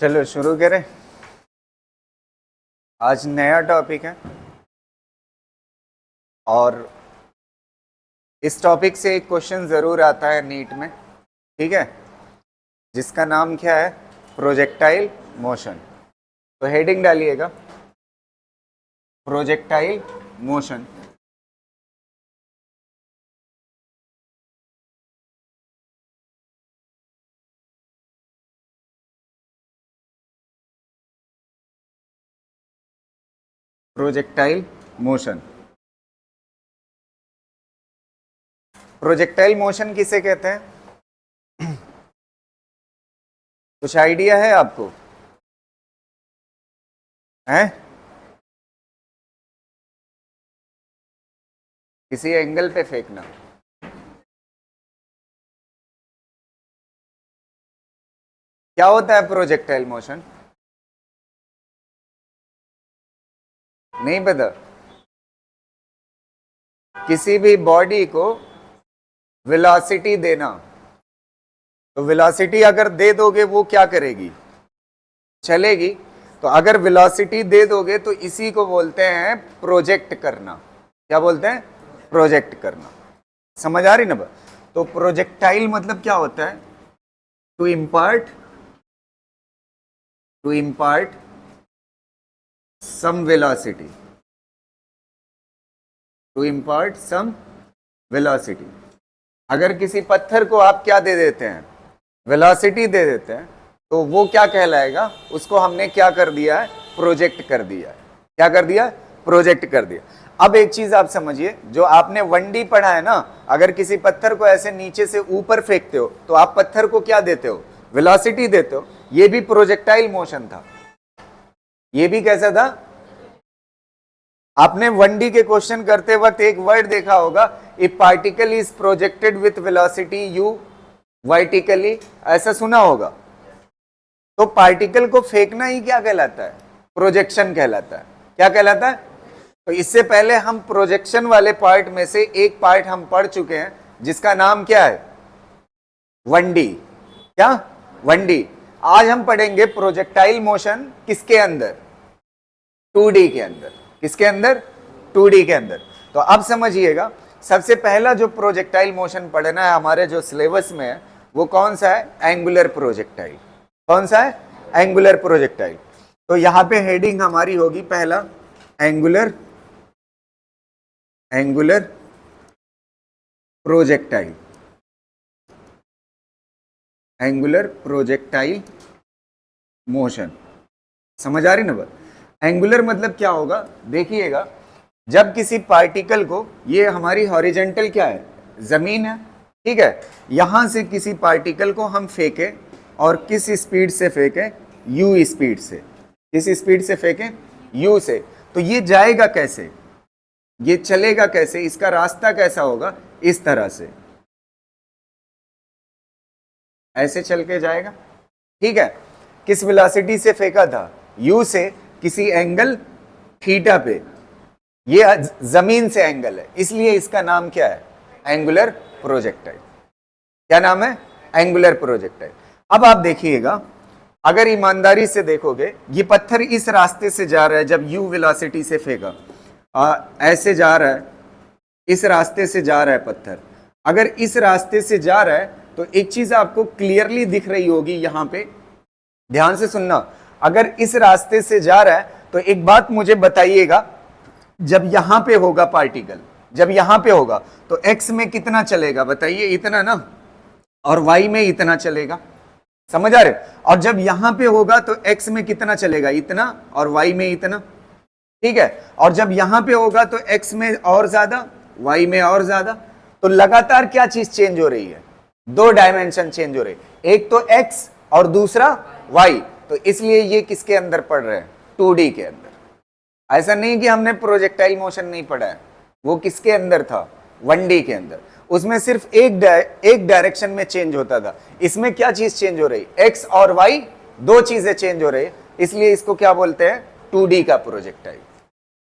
चलो शुरू करें। आज नया टॉपिक है और इस टॉपिक से एक क्वेश्चन ज़रूर आता है नीट में, ठीक है, जिसका नाम क्या है? Projectile motion. तो हेडिंग डालिएगा, projectile motion. Projectile motion. Projectile motion किसे कहते हैं? कुछ आइडिया है आपको? हैं? किसी एंगल पे फेंकना। क्या होता है प्रोजेक्टाइल मोशन? नहीं पता? किसी भी बॉडी को वेलोसिटी देना। तो वेलोसिटी अगर दे दोगे वो क्या करेगी? चलेगी। तो अगर वेलोसिटी दे दोगे तो इसी को बोलते हैं प्रोजेक्ट करना। क्या बोलते हैं? प्रोजेक्ट करना। समझ आ रही ना? तो प्रोजेक्टाइल मतलब क्या होता है? To impart some velocity. To impart some velocity. अगर किसी पत्थर को आप क्या दे देते हैं? वेलोसिटी दे देते हैं, तो वो क्या कहलाएगा? उसको हमने क्या कर दिया है? प्रोजेक्ट कर दिया है। क्या कर दिया? प्रोजेक्ट कर दिया। अब एक चीज आप समझिए, जो आपने 1D पढ़ा है ना, अगर किसी पत्थर को ऐसे नीचे से ऊपर फेंकते हो तो आप पत्थर को क्या देते हो? वेलोसिटी देते हो। ये भी प्रोजेक्टाइल मोशन था। ये भी कैसा था? आपने 1D के क्वेश्चन करते वक्त एक वर्ड देखा होगा, if particle is projected with velocity u vertically, ऐसा सुना होगा। तो पार्टिकल को फेंकना ही क्या कहलाता है? प्रोजेक्शन कहलाता है। क्या कहलाता है? तो इससे पहले हम प्रोजेक्शन वाले पार्ट में से एक पार्ट हम पढ़ चुके हैं, जिसका नाम क्या है? 1D। क्या? 1D। आज हम पढ़ेंगे प्रोजेक्टाइल मोशन किसके अंदर? 2D के अंदर। किसके अंदर? 2D के अंदर। तो अब समझिएगा, सबसे पहला जो प्रोजेक्टाइल मोशन पढ़ना है हमारे जो सिलेबस में है, वो कौन सा है? Angular projectile. कौन सा है? Angular projectile. तो यहां पे हेडिंग हमारी होगी पहला, angular projectile. Angular projectile motion. समझ आ रही ना बात? एंगुलर मतलब क्या होगा? देखिएगा, जब किसी पार्टिकल को, ये हमारी हॉरिजेंटल क्या है? जमीन है, ठीक है, यहां से किसी पार्टिकल को हम फेंके और किस स्पीड से फेंके? u स्पीड से। किस स्पीड से फेंके? u से। तो ये जाएगा कैसे? ये चलेगा कैसे? इसका रास्ता कैसा होगा? इस तरह से, ऐसे चल के जाएगा, ठीक है। किस वेलोसिटी से फेंका था? u से, किसी एंगल थीटा पे। ये जमीन से एंगल है, इसलिए इसका नाम क्या है? Angular projectile. क्या नाम है? Angular projectile. अब आप देखिएगा, अगर ईमानदारी से देखोगे, ये पत्थर इस रास्ते से जा रहा है, जब u वेलोसिटी से फेंका, ऐसे जा रहा है, इस रास्ते से जा रहा है पत्थर। अगर इस रास्ते से जा रहा है तो एक चीज आपको क्लियरली दिख रही होगी यहां पे, ध्यान से सुनना। अगर इस रास्ते से जा रहा है तो एक बात मुझे बताइएगा, जब यहां पे होगा पार्टिकल, जब यहां पे होगा तो x में कितना चलेगा? बताइए, इतना ना, और y में इतना चलेगा। समझ आ रहे? और जब यहां पे होगा तो x में कितना चलेगा? इतना, और y में इतना, ठीक है। और जब यहां पे होगा तो x में और ज्यादा, y में और ज्यादा। तो लगातार क्या चीज चेंज हो रही है? दो डायमेंशन चेंज हो रहे, एक तो x और दूसरा y। तो इसलिए ये किसके अंदर पढ़ रहे हैं? 2D के अंदर। ऐसा नहीं कि हमने प्रोजेक्टाइल मोशन नहीं पढ़ा है, वो किसके अंदर था? 1D के अंदर। उसमें सिर्फ एक डायरेक्शन में चेंज होता था। इसमें क्या चीज चेंज हो रही? x और y, दो चीजें चेंज हो रही, इसलिए इसको क्या बोलते हैं? 2D का प्रोजेक्टाइल।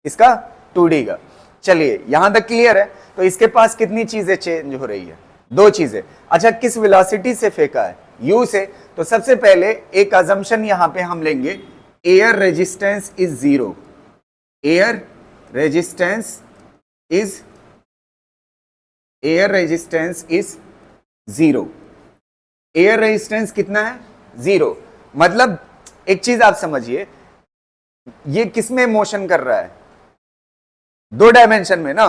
इसका 2D का। चलिए, यहां तक क्लियर है? तो इसके पास कितनी चीजें चेंज हो रही है? दो चीजें। अच्छा, किस वेलोसिटी से फेंका है? u से। तो सबसे पहले एक अजम्पशन यहां पे हम लेंगे, air resistance is zero. Air resistance is zero. Air resistance कितना है? जीरो। मतलब एक चीज आप समझिए, ये किस में मोशन कर रहा है? दो डायमेंशन में ना।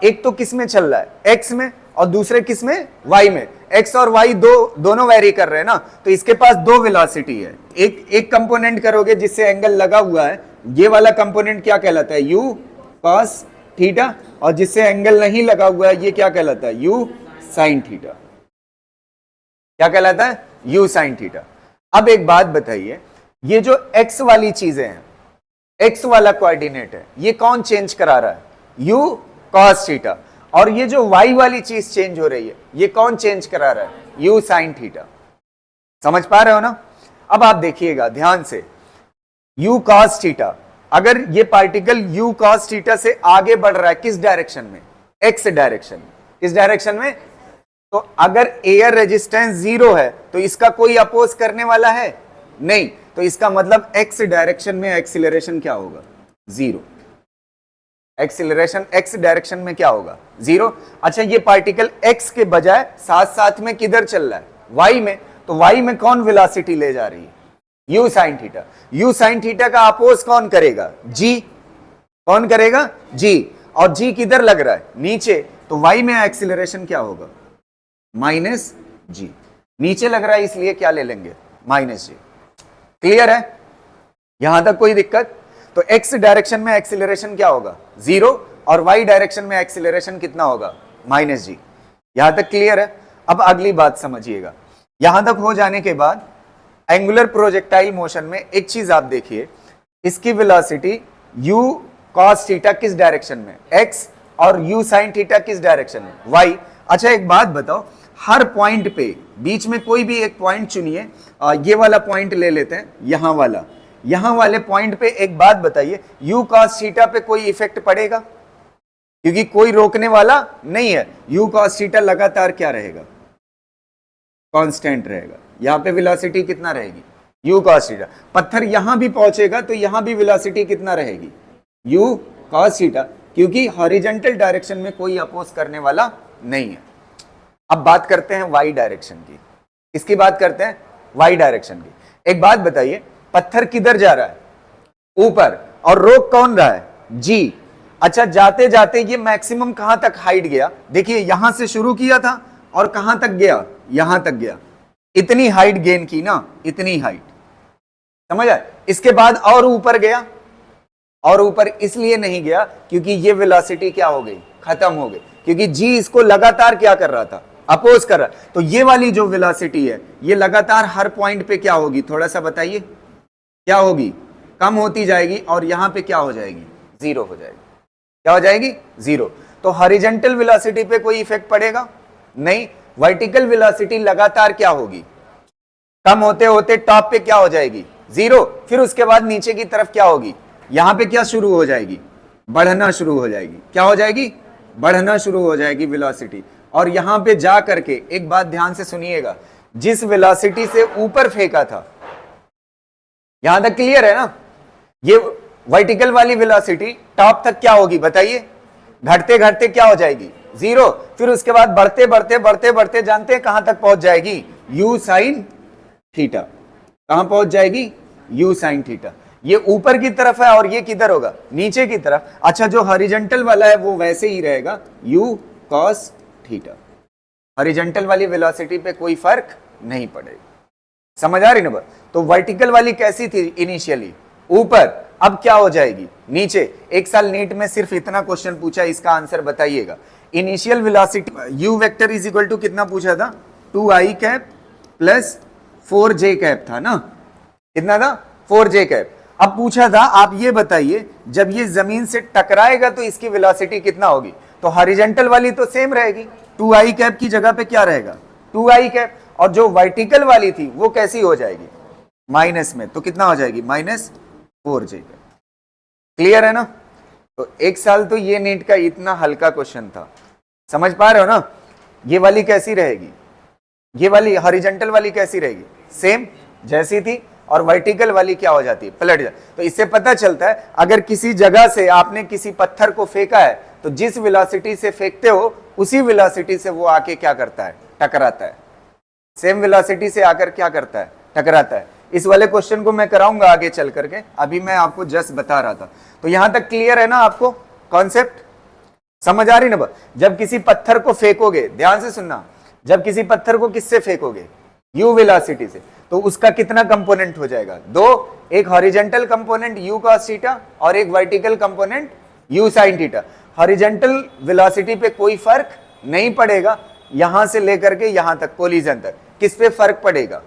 एक तो किस में चल रहा है? एक्स में, और दूसरे किस में? वाई में। एक्स और वाई दोनों वेरी कर रहे हैं ना, तो इसके पास दो वेलोसिटी है। एक कंपोनेंट करोगे जिससे एंगल लगा हुआ है, ये वाला कंपोनेंट क्या कहलाता है? You cos theta. और जिससे एंगल नहीं लगा हुआ है, ये क्या कहलाता है? You sine theta. क्या कहलाता है? You sine theta. अब एक बात बताइए, ये जो एक्स वाली चीजें हैं, एक्स वाला कोऑर्डिनेट है, ये कौन चेंज करा रहा है? You cos theta. और ये जो वाई वाली चीज चेंज हो रही है, ये कौन चेंज करा रहा है? You sine theta. समझ पा रहे हो ना? अब आप देखिएगा ध्यान से, यू कॉस थीटा, अगर ये पार्टिकल यू कॉस थीटा से आगे बढ़ रहा है, किस डायरेक्शन में? एक्स डायरेक्शन में। किस डायरेक्शन में? तो अगर एयर रेजिस्टेंस जीरो है, तो इसका कोई अपोज करने वाला है? नहीं। तो इसका मतलब एक्स डायरेक्शन में एक्सीलरेशन क्या होगा? जीरो। एक्सीलरेशन एक्स डायरेक्शन में क्या होगा? जीरो। अच्छा, ये पार्टिकल एक्स के बजाय साथ साथ में किधर चल रहा है? वाई में। तो वाई में कौन वेलोसिटी ले जा रही है? You sine theta. You sine theta का अपोज कौन करेगा? जी। कौन करेगा? जी। और जी किधर लग रहा है? नीचे। तो वाई में एक्सीलरेशन क्या होगा? माइनस जी। नीचे लग रहा है इसलिए क्या ले लेंगे? माइनस जी। क्लियर है? यहां तक कोई दिक्कत? तो एक्स डायरेक्शन में एक्सीलरेशन क्या होगा? जीरो। और वाई डायरेक्शन में एक्सीलरेशन कितना होगा? माइनस जी। यहां तक क्लियर है? अब अगली बात समझिएगा। यहां तक हो जाने के बाद एंगुलर प्रोजेक्टाइल मोशन में एक चीज आप देखिए, इसकी वेलोसिटी यू कॉस थीटा किस डायरेक्शन में? एक्स। और यू साइन थीटा किस डायरेक्शन में? वाई। अच्छा, एक बात बताओ, हर पॉइंट पे बीच में कोई भी एक पॉइंट चुनिए, ये वाला पॉइंट ले लेते हैं, यहां वाला। यहां वाले पॉइंट पे एक बात बताइए, यू कॉस थीटा पे कोई इफेक्ट पड़ेगा? क्योंकि कोई रोकने वाला नहीं है। यू कॉस थीटा लगातार क्या रहेगा? कांस्टेंट रहेगा। यहां पे वेलोसिटी कितना रहेगी? You cos theta. पत्थर यहां भी पहुंचेगा तो यहां भी वेलोसिटी कितना रहेगी? यू कॉस थीटा, क्योंकि हॉरिजॉन्टल डायरेक्शन में कोई अपोज करने वाला नहीं है। अब बात करते हैं वाई डायरेक्शन की। किसकी बात करते हैं? वाई डायरेक्शन की। एक बात बताइए, पत्थर किधर जा रहा है? ऊपर। और रोक कौन रहा है? जी। अच्छा, जाते जाते ये मैक्सिमम कहां तक हाइट गया? देखिए, यहां से शुरू किया था और कहां तक गया? यहां तक गया। इतनी हाइट गेन की ना, इतनी हाइट। समझ आए? इसके बाद और ऊपर गया। और ऊपर इसलिए नहीं गया क्योंकि ये वेलोसिटी क्या हो गई? खत्म हो गई। क्योंकि जी इसको लगातार क्या कर रहा था? अपोज कर रहा। तो ये वाली जो वेलोसिटी है, ये लगातार हर पॉइंट पे क्या होगी? थोड़ा सा बताइए, क्या होगी? कम होती जाएगी। और यहां पे क्या हो जाएगी? जीरो हो जाएगी। क्या हो जाएगी? जीरो। तो हॉरिजॉन्टल वेलोसिटी पे कोई इफेक्ट पड़ेगा? नहीं। वर्टिकल वेलोसिटी लगातार क्या होगी? कम होते होते टॉप पे क्या हो जाएगी? जीरो। फिर उसके बाद नीचे की तरफ क्या होगी? यहां पे क्या शुरू हो जाएगी? बढ़ना शुरू हो जाएगी। क्या हो जाएगी? बढ़ना शुरू हो जाएगी वेलोसिटी। और यहां पे जा करके एक बात ध्यान से सुनिएगा, जिस वेलोसिटी से ऊपर फेंका था, यहां तक क्लियर है ना? ये वर्टिकल वाली वेलोसिटी टॉप तक क्या होगी बताइए? घटते घटते क्या हो जाएगी? जीरो। फिर उसके बाद बढ़ते बढ़ते बढ़ते बढ़ते जानते हैं कहां तक पहुंच जाएगी? You sine theta. कहां पहुंच जाएगी? You sine theta. ये ऊपर की तरफ है और ये किधर होगा? नीचे की तरफ। अच्छा, जो हॉरिजॉन्टल वाला है वो वैसे ही रहेगा, यू कॉस थीटा। हॉरिजॉन्टल वाली वेलोसिटी पे कोई फर्क नहीं पड़ेगा। समझ आ रही ना? तो वर्टिकल वाली कैसी थी इनिशियली? ऊपर। अब क्या हो जाएगी? नीचे। एक साल नीट में सिर्फ इतना क्वेश्चन पूछा, इसका आंसर बताइएगा। Initial velocity u vector is equal to कितना पूछा था? 2i cap plus 4j cap था ना? कितना था? 4j cap. अब पूछा था, आप ये बताइए, जब ये जमीन से टकराएगा तो इसकी वेलोसिटी कितना होगी? तो हॉरिजॉन्टल वाली तो सेम रहेगी, 2i कैप की जगह पे क्या रहेगा? 2i cap. और जो वर्टिकल वाली थी वो कैसी हो जाएगी? माइनस में। तो कितना हो जाएगी? Minus 4j cap. क्लियर है ना? तो एक साल तो ये नीट का इतना हल्का क्वेश्चन था। समझ पा रहे हो ना? ये वाली कैसी रहेगी? ये वाली हॉरिजॉन्टल वाली कैसी रहेगी? सेम जैसी थी, और वर्टिकल वाली क्या हो जाती है, पलट जाती है। तो इससे पता चलता है अगर किसी जगह से आपने किसी पत्थर को फेंका है तो जिस वेलोसिटी से फेंकते हो उसी वेलोसिटी से वो आके क्या करता है, टकराता है। सेम वेलोसिटी से आकर क्या करता है, टकराता है। इस वाले क्वेश्चन को मैं कराऊंगा आगे चल करके, अभी मैं आपको जस्ट बता रहा था। तो यहां तक क्लियर है ना, आपको कॉन्सेप्ट समझ आ रही ना। जब किसी पत्थर को फेंकोगे, ध्यान से सुनना, जब किसी पत्थर को किससे फेंकोगे, u वेलोसिटी से, तो उसका कितना कंपोनेंट हो जाएगा, दो, एक horizontal component u cos theta और एक vertical component u sin theta. Horizontal velocity पे कोई फर्क नहीं पड़ेगा, यहां से लेकर के यहां तक कोलिजन तक। किस पे फर्क पड़ेगा,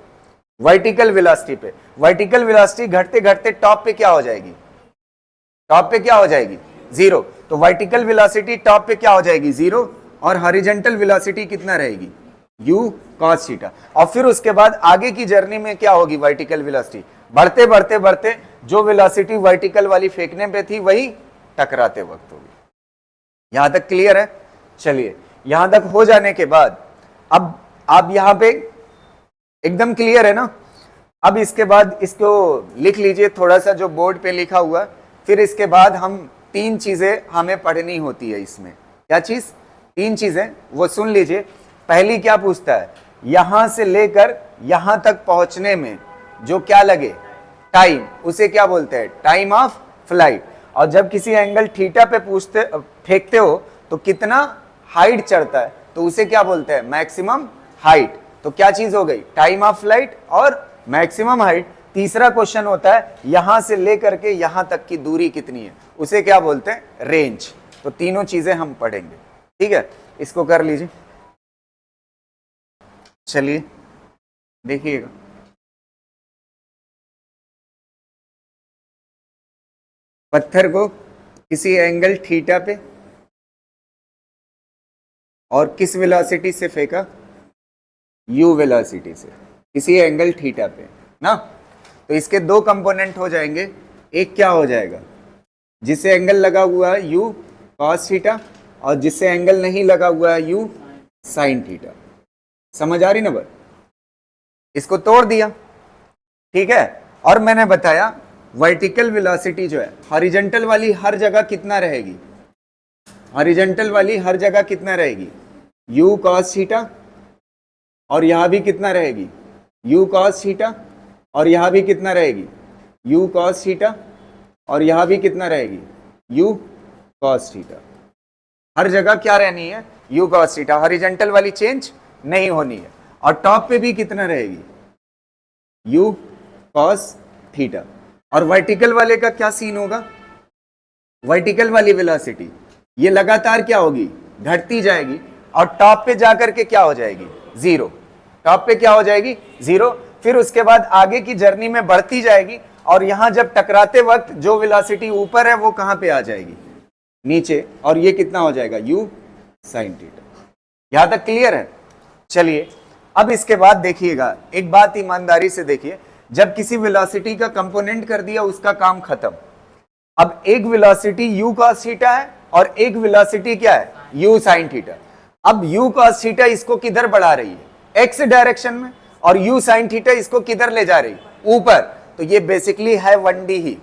वर्टिकल वेलोसिटी पे। वर्टिकल वेलोसिटी घटते घटते टॉप पे क्या हो जाएगी, टॉप पे क्या हो जाएगी, जीरो। तो वर्टिकल वेलोसिटी टॉप पे क्या हो जाएगी, जीरो, और हॉरिजेंटल वेलोसिटी कितना रहेगी, u cos थीटा। और फिर उसके बाद आगे की जर्नी में क्या होगी, वर्टिकल वेलोसिटी बढ़ते बढ़ते बढ़ते जो वेलोसिटी वर्टिकल वाली फेंकने पे थी वही टकराते वक्त होगी। यहां तक क्लियर है। चलिए, यहां तक हो जाने के बाद अब आप यहां पे एकदम क्लियर है ना। अब इसके बाद इसको लिख लीजिए थोड़ा सा जो बोर्ड पे लिखा हुआ। फिर इसके बाद हम तीन चीजें हमें पढ़नी होती है इसमें। क्या चीज, तीन चीजें, वो सुन लीजिए। पहली क्या पूछता है, यहां से लेकर यहां तक पहुंचने में जो क्या लगे, टाइम, उसे क्या बोलते हैं, टाइम ऑफ फ्लाइट। और जब किसी एंगल थीटा पे फेंकते हो तो कितना हाइट चढ़ता है, तो उसे क्या बोलते हैं, मैक्सिमम हाइट। तो क्या चीज हो गई, टाइम ऑफ फ्लाइट और मैक्सिमम हाइट। तीसरा क्वेश्चन होता है यहां से लेकर के यहां तक की दूरी कितनी है, उसे क्या बोलते हैं, रेंज। तो तीनों चीजें हम पढ़ेंगे, ठीक है। इसको कर लीजिए। चलिए देखिएगा, पत्थर को किसी एंगल थीटा पे और किस वेलोसिटी से फेंका, u वेलोसिटी से, किसी एंगल थीटा पे ना। तो इसके दो कंपोनेंट हो जाएंगे। एक क्या हो जाएगा, जिससे एंगल लगा हुआ है u cos थीटा, और जिससे एंगल नहीं लगा हुआ है u sin थीटा। समझ आ रही ना बात, इसको तोड़ दिया, ठीक है। और मैंने बताया वर्टिकल वेलोसिटी जो है हॉरिजॉन्टल वाली हर जगह कितना रहेगी, हॉरिजॉन्टल वाली हर जगह कितना रहेगी, u cos थीटा, और यहां भी कितना रहेगी, u cos थीटा, और यहां भी कितना रहेगी, u cos थीटा, और यहां भी कितना रहेगी, u cos थीटा। हर जगह क्या रहनी है, u cos थीटा, हॉरिजॉन्टल वाली चेंज नहीं होनी है। और टॉप पे भी कितना रहेगी, u cos थीटा। और वर्टिकल वाले का क्या सीन होगा, वर्टिकल वाली वेलोसिटी ये लगातार क्या होगी, घटती जाएगी, और टॉप पे जाकर के क्या हो जाएगी, जीरो। टॉप पे क्या हो जाएगी, जीरो। फिर उसके बाद आगे की जर्नी में बढ़ती जाएगी, और यहां जब टकराते वक्त जो वेलोसिटी ऊपर है वो कहां पे आ जाएगी, नीचे, और ये कितना हो जाएगा, u sin थीटा। यहां तक क्लियर है। चलिए अब इसके बाद देखिएगा, एक बात ईमानदारी से देखिए, जब किसी वेलोसिटी का कंपोनेंट कर दिया उसका काम खत्म। अब एक वेलोसिटी u cos थीटा है और एक वेलोसिटी क्या है, u sin थीटा। अब u cos थीटा इसको किधर बढ़ा रही है, x डायरेक्शन में, और u sin थीटा इसको किधर ले जा रही है, ऊपर। तो ये बेसिकली है 1D ही।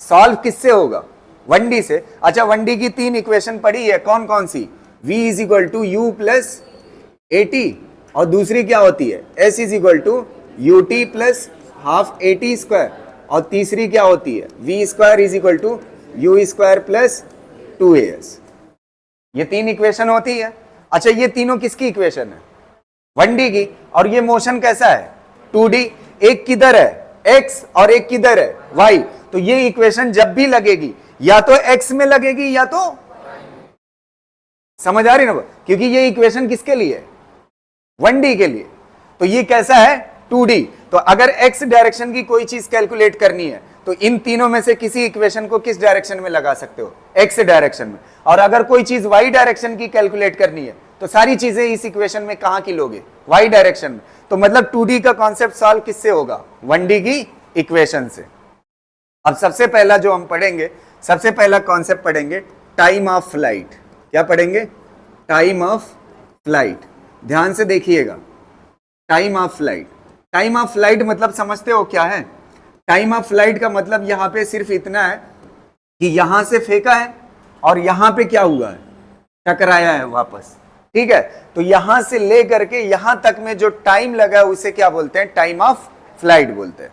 सॉल्व किससे होगा, 1D से। अच्छा, 1D की तीन इक्वेशन पड़ी है, कौन कौन सी, v is equal to u plus AT, और दूसरी क्या होती है, s is equal to UT plus half AT square, और तीसरी क्या होती है, v square is equal to U square plus 2AS। ये तीन इक्वेशन होती है। अच्छा, ये तीनों किसकी इक्वेशन है, 1D की। और ये मोशन कैसा है, 2D। एक किधर है, x, और एक किधर है, y। तो ये इक्वेशन जब भी लगेगी या तो x में लगेगी या तो, समझ आ रही ना, क्योंकि ये इक्वेशन किसके लिए, 1D के लिए। तो ये कैसा है, 2D। तो अगर x डायरेक्शन की कोई चीज कैलकुलेट करनी है तो इन तीनों में से किसी इक्वेशन को किस डायरेक्शन में लगा सकते हो, x डायरेक्शन में। और अगर कोई चीज y डायरेक्शन की कैलकुलेट करनी है तो सारी चीजें इस इक्वेशन में कहां की लोगे, y डायरेक्शन में। तो मतलब 2D का कॉन्सेप्ट सॉल्व किससे होगा, 1D की इक्वेशन से। अब सबसे पहला जो हम पढ़ेंगे, सबसे पहला कॉन्सेप्ट पढ़ेंगे टाइम ऑफ फ्लाइट। क्या पढ़ेंगे, टाइम ऑफ फ्लाइट। ध्यान से देखिएगा, time of flight. Time of flight मतलब समझते हो क्या है? टाइम ऑफ फ्लाइट का मतलब यहां पे सिर्फ इतना है कि यहां से फेंका है और यहां पे क्या हुआ है, टकराया है वापस। ठीक है, तो यहां से ले करके यहां तक में जो टाइम लगा है उसे क्या बोलते हैं? टाइम ऑफ फ्लाइट बोलते हैं।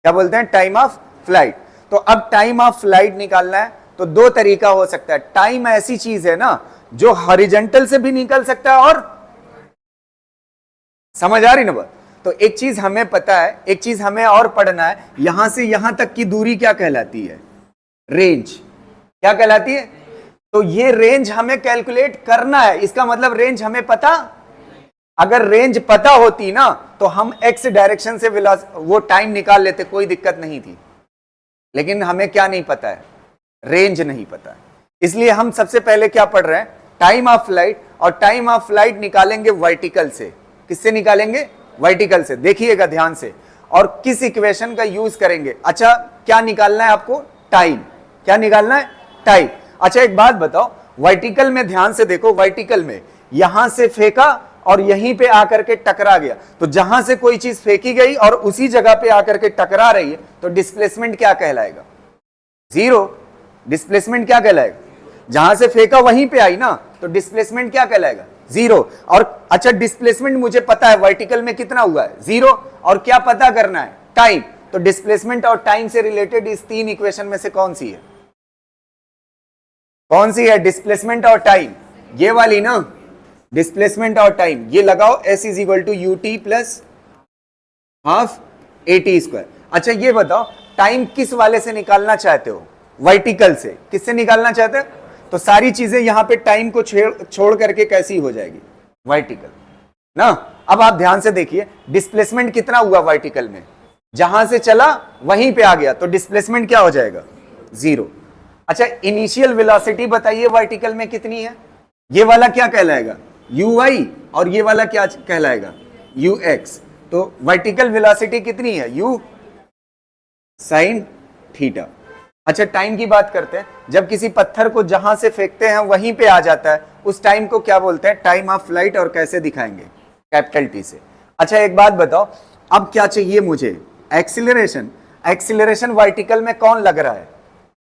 क्या बोलते हैं? Time of flight. तो अब टाइम ऑफ फ्लाइट निकालना है तो दो तरीका हो सकता है। टाइम ऐसी चीज है ना जो हॉरिजॉन्टल से भी निकल सकता है, और समझ आ रही ना बात? तो एक चीज हमें पता है, एक चीज हमें और पढ़ना है, यहां से यहां तक की दूरी क्या कहलाती है? रेंज। क्या कहलाती है? तो ये रेंज हमें कैलकुलेट करना है। इसका मतलब रेंज हमें पता, अगर रेंज पता होती ना तो हम एक्स डायरेक्शन से वो टाइम निकाल लेते, कोई दिक्कत नहीं थी। लेकिन हमें क्या नहीं पता है? रेंज नहीं पता है। इसलिए हम सबसे पहले क्या पढ़ रहे हैं? Time of flight. और टाइम ऑफ फ्लाइट निकालेंगे वर्टिकल से। किससे निकालेंगे? वर्टिकल से। देखिएगा ध्यान से, और किस इक्वेशन का यूज करेंगे। अच्छा, क्या निकालना है आपको? टाइम। क्या निकालना है? टाइम। अच्छा एक बात बताओ, वर्टिकल में ध्यान से देखो, वर्टिकल में यहां से फेंका और यहीं पे आकर के टकरा गया, तो जहां से कोई चीज फेंकी गई और उसी जगह पे आकर के टकरा रही है तो डिस्प्लेसमेंट क्या कहलाएगा? जीरो। डिस्प्लेसमेंट क्या कहलाएगा? जहां से फेंका वहीं पे आई ना, तो डिस्प्लेसमेंट क्या कहलाएगा? जीरो। और अच्छा, डिस्प्लेसमेंट मुझे पता है वर्टिकल में कितना हुआ है? जीरो। और क्या पता करना है? टाइम। तो डिस्प्लेसमेंट और टाइम से रिलेटेड इस तीन इक्वेशन में से कौन सी है? कौन सी है? डिस्प्लेसमेंट और टाइम, ये वाली ना, डिस्प्लेसमेंट और टाइम। ये लगाओ, S is equal to u t plus half a t square. अच्छा ये बताओ, टाइम किस वाले से निकालना चाहते हो? वर्टिकल से। किससे निकालना चाहते हो? तो सारी चीजें यहां पे टाइम को छोड़ करके कैसी हो जाएगी? वर्टिकल ना। अब आप ध्यान से देखिए, डिस्प्लेसमेंट कितना हुआ वर्टिकल में? जहां से चला वहीं पे आ गया, तो डिस्प्लेसमेंट क्या हो जाएगा? जीरो। अच्छा, इनिशियल वेलोसिटी बताइए वर्टिकल में कितनी है? ये वाला क्या कहलाएगा? ui, और ये वाला क्या कहलाएगा? ux। तो वर्टिकल वेलोसिटी कितनी है? u sine theta. अच्छा, टाइम की बात करते हैं। जब किसी पत्थर को जहां से फेंकते हैं वहीं पे आ जाता है, उस टाइम को क्या बोलते हैं? Time of flight. और कैसे दिखाएंगे? कैपिटल टी से। अच्छा एक बात बताओ, अब क्या चाहिए मुझे? एक्सीलरेशन। एक्सीलरेशन वर्टिकल में कौन लग रहा है?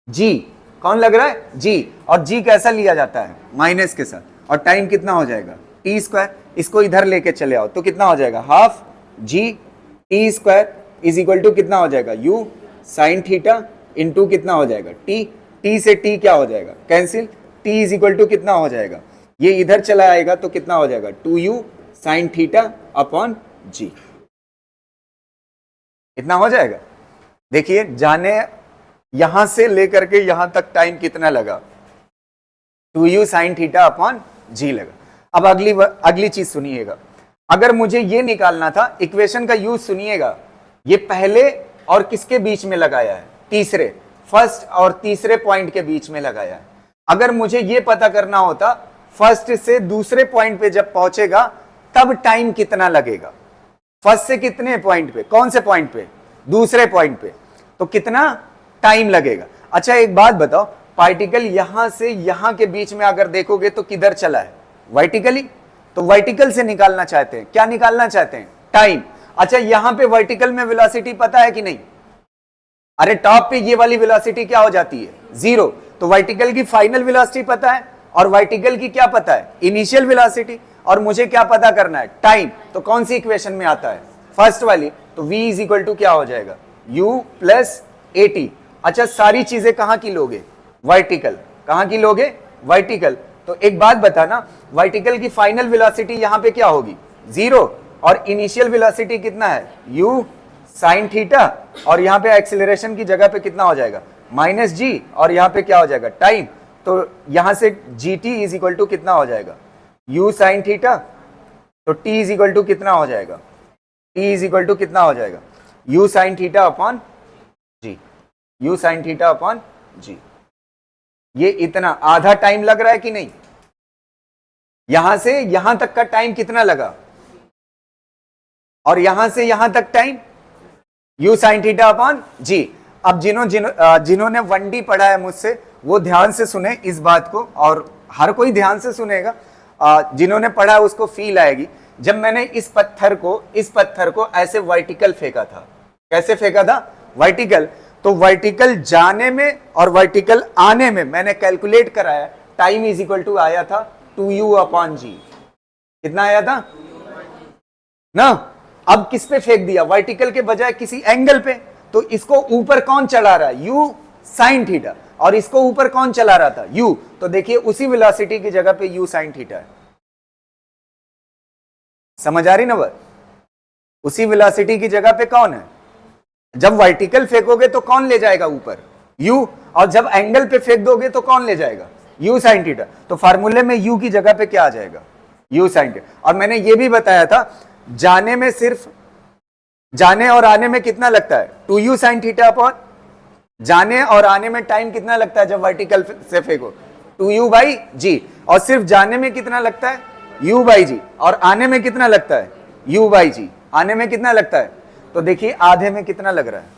जी। कौन लग रहा है? जी। और जी कैसा लिया जाता है? माइनस के साथ। और टाइम कितना हो जाएगा? T square. इसको इधर लेके चले आओ तो कितना हो जाएगा? Half g t square is equal to कितना हो जाएगा? यू साइन थीटा इनटू कितना हो जाएगा? टी। टी से टी क्या हो जाएगा? Cancel. T is equal to कितना हो जाएगा? ये इधर चला आएगा तो कितना हो जाएगा? 2u साइन थीटा अपॉन जी। इतना हो जाएगा। देखिए, जाने यहां से लेकर के यहां तक टाइम कितना लगा? 2u साइन थीटा अपॉन जी लगा। अब अगली चीज सुनिएगा, अगर मुझे ये निकालना था, इक्वेशन का यूज सुनिएगा, ये पहले और किसके बीच में लगाया है? तीसरे, फर्स्ट और तीसरे पॉइंट के बीच में लगाया है। अगर मुझे ये पता करना होता फर्स्ट से दूसरे पॉइंट पे जब पहुंचेगा तब टाइम कितना लगेगा? फर्स्ट से कितने पॉइंट पे? कौन से पॉइंट पे? दूसरे पॉइंट पे। तो कितना टाइम लगेगा? अच्छा एक बात बताओ, पार्टिकल यहां से यहां के बीच में अगर देखोगे तो किधर चला है? वर्टिकली। तो वर्टिकल से निकालना चाहते हैं। क्या निकालना चाहते हैं? टाइम। अच्छा यहां पे वर्टिकल में वेलोसिटी पता है कि नहीं? अरे टॉप पे ये वाली वेलोसिटी क्या हो जाती है? जीरो। तो वर्टिकल की फाइनल वेलोसिटी पता है और वर्टिकल की क्या पता है? Initial velocity. और मुझे क्या पता करना है? टाइम। तो कौन सी इक्वेशन में आता है? फर्स्ट वाली। तो v इज इक्वल टू क्या हो जाएगा? u plus A T. अच्छा सारी चीजें कहां की लोगे? वर्टिकल। कहां की लोगे? वर्टिकल। तो एक बात बताना, वर्टिकल की फाइनल वेलोसिटी यहां पे क्या होगी? जीरो। और इनिशियल वेलोसिटी कितना है? u sine theta. और यहां पे एक्सीलरेशन की जगह पे कितना हो जाएगा? माइनस जी। और यहां पे क्या हो जाएगा? टाइम। तो यहां से g t is equal to कितना हो जाएगा? u sine theta. तो t इज इक्वल टू कितना हो जाएगा? t इज इक्वल टू कितना हो जाएगा? u साइन थीटा अपॉन जी। u साइन थीटा अपॉन जी। ये इतना आधा टाइम लग रहा है कि नहीं? यहां से यहां तक का टाइम कितना लगा? और यहां से यहां तक time u sine theta upon g. अब जिन्होंने 1D पढ़ा है मुझसे वो ध्यान से सुने इस बात को, और हर कोई ध्यान से सुनेगा। जिन्होंने पढ़ा है उसको फील आएगी जब मैंने इस पत्थर को ऐसे वर्टिकल फेंका था, कैसे फेंका था? वर्टिकल। तो वर्टिकल जाने में और वर्टिकल आने में मैंने कैलकुलेट कराया, टाइम इज इक्वल टू आया था 2u/g। कितना आया था ना? अब किस पे फेंक दिया? वर्टिकल के बजाय किसी एंगल पे। तो इसको ऊपर कौन चला रहा है? u sin theta. और इसको ऊपर कौन चला रहा था? u। तो देखिए उसी वेलोसिटी की जगह पे u sin थीटा है। समझ आ रही ना बात? उसी वेलोसिटी की जगह पे कौन है? जब वर्टिकल फेंकोगे तो कौन ले जाएगा ऊपर? u। और जब एंगल पे फेंक दोगे तो कौन ले जाएगा? u sin theta. तो फार्मूले में u की जगह पे क्या आ जाएगा? u sin theta. और मैंने ये भी बताया था, जाने में सिर्फ जाने और आने में कितना लगता है? 2u sin थीटा अपॉन, जाने और आने में टाइम कितना लगता है जब वर्टिकल से फेंको? 2u/g। और सिर्फ जाने में कितना लगता है? u/g। और आने में कितना लगता है? u/g। आने में कितना लगता है? तो देखिए आधे में कितना लग रहा है?